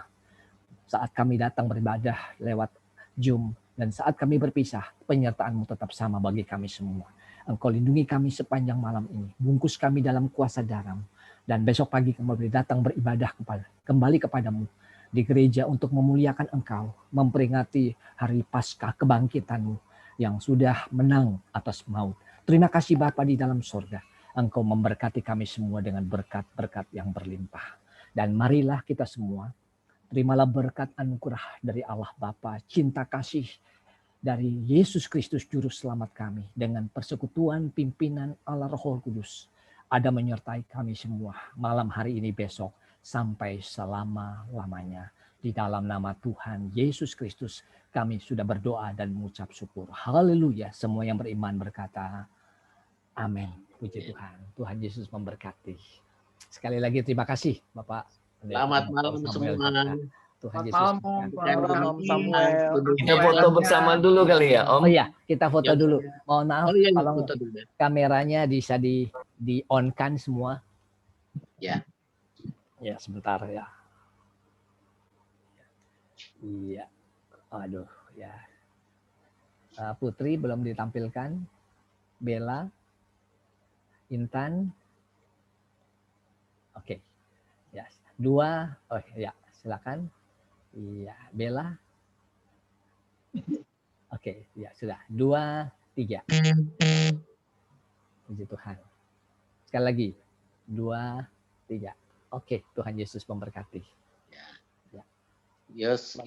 Saat kami datang beribadah lewat Zoom, dan saat kami berpisah, penyertaan-Mu tetap sama bagi kami semua. Engkau lindungi kami sepanjang malam ini, bungkus kami dalam kuasa darah-Mu. Dan besok pagi kami boleh datang beribadah kembali kepadamu di gereja untuk memuliakan Engkau, memperingati hari Paskah kebangkitan-Mu yang sudah menang atas maut. Terima kasih Bapa di dalam sorga. Engkau memberkati kami semua dengan berkat-berkat yang berlimpah. Dan marilah kita semua, terimalah berkat anugerah dari Allah Bapa, cinta kasih dari Yesus Kristus Juru Selamat kami, dengan persekutuan pimpinan Allah Roh Kudus, ada menyertai kami semua malam hari ini, besok, sampai selama-lamanya. Di dalam nama Tuhan Yesus Kristus kami sudah berdoa dan mengucap syukur. Haleluya. Semua yang beriman berkata amin. Puji Tuhan. Tuhan Yesus memberkati. Sekali lagi terima kasih Bapak Selamat malam Samuel semua. Jaka. Tuhan Yesus Malam, memberkati. Yang Om kami Samuel. Kita foto bersama dulu kali ya, Om. Oh iya, kita foto Yang- dulu. Mohon maaf Oh iya, kalau foto dulu. kameranya bisa di on kan semua. Ya. Ya, sebentar ya. Iya. Aduh, ya. Putri belum ditampilkan. Bella, Intan. Oke. Ya, 2. Oh ya, silakan. Iya, Bella. Oke, ya sudah. 2, 3. Puji Tuhan. Sekali lagi. 2, 3. Oke, Tuhan Yesus memberkati. Yes,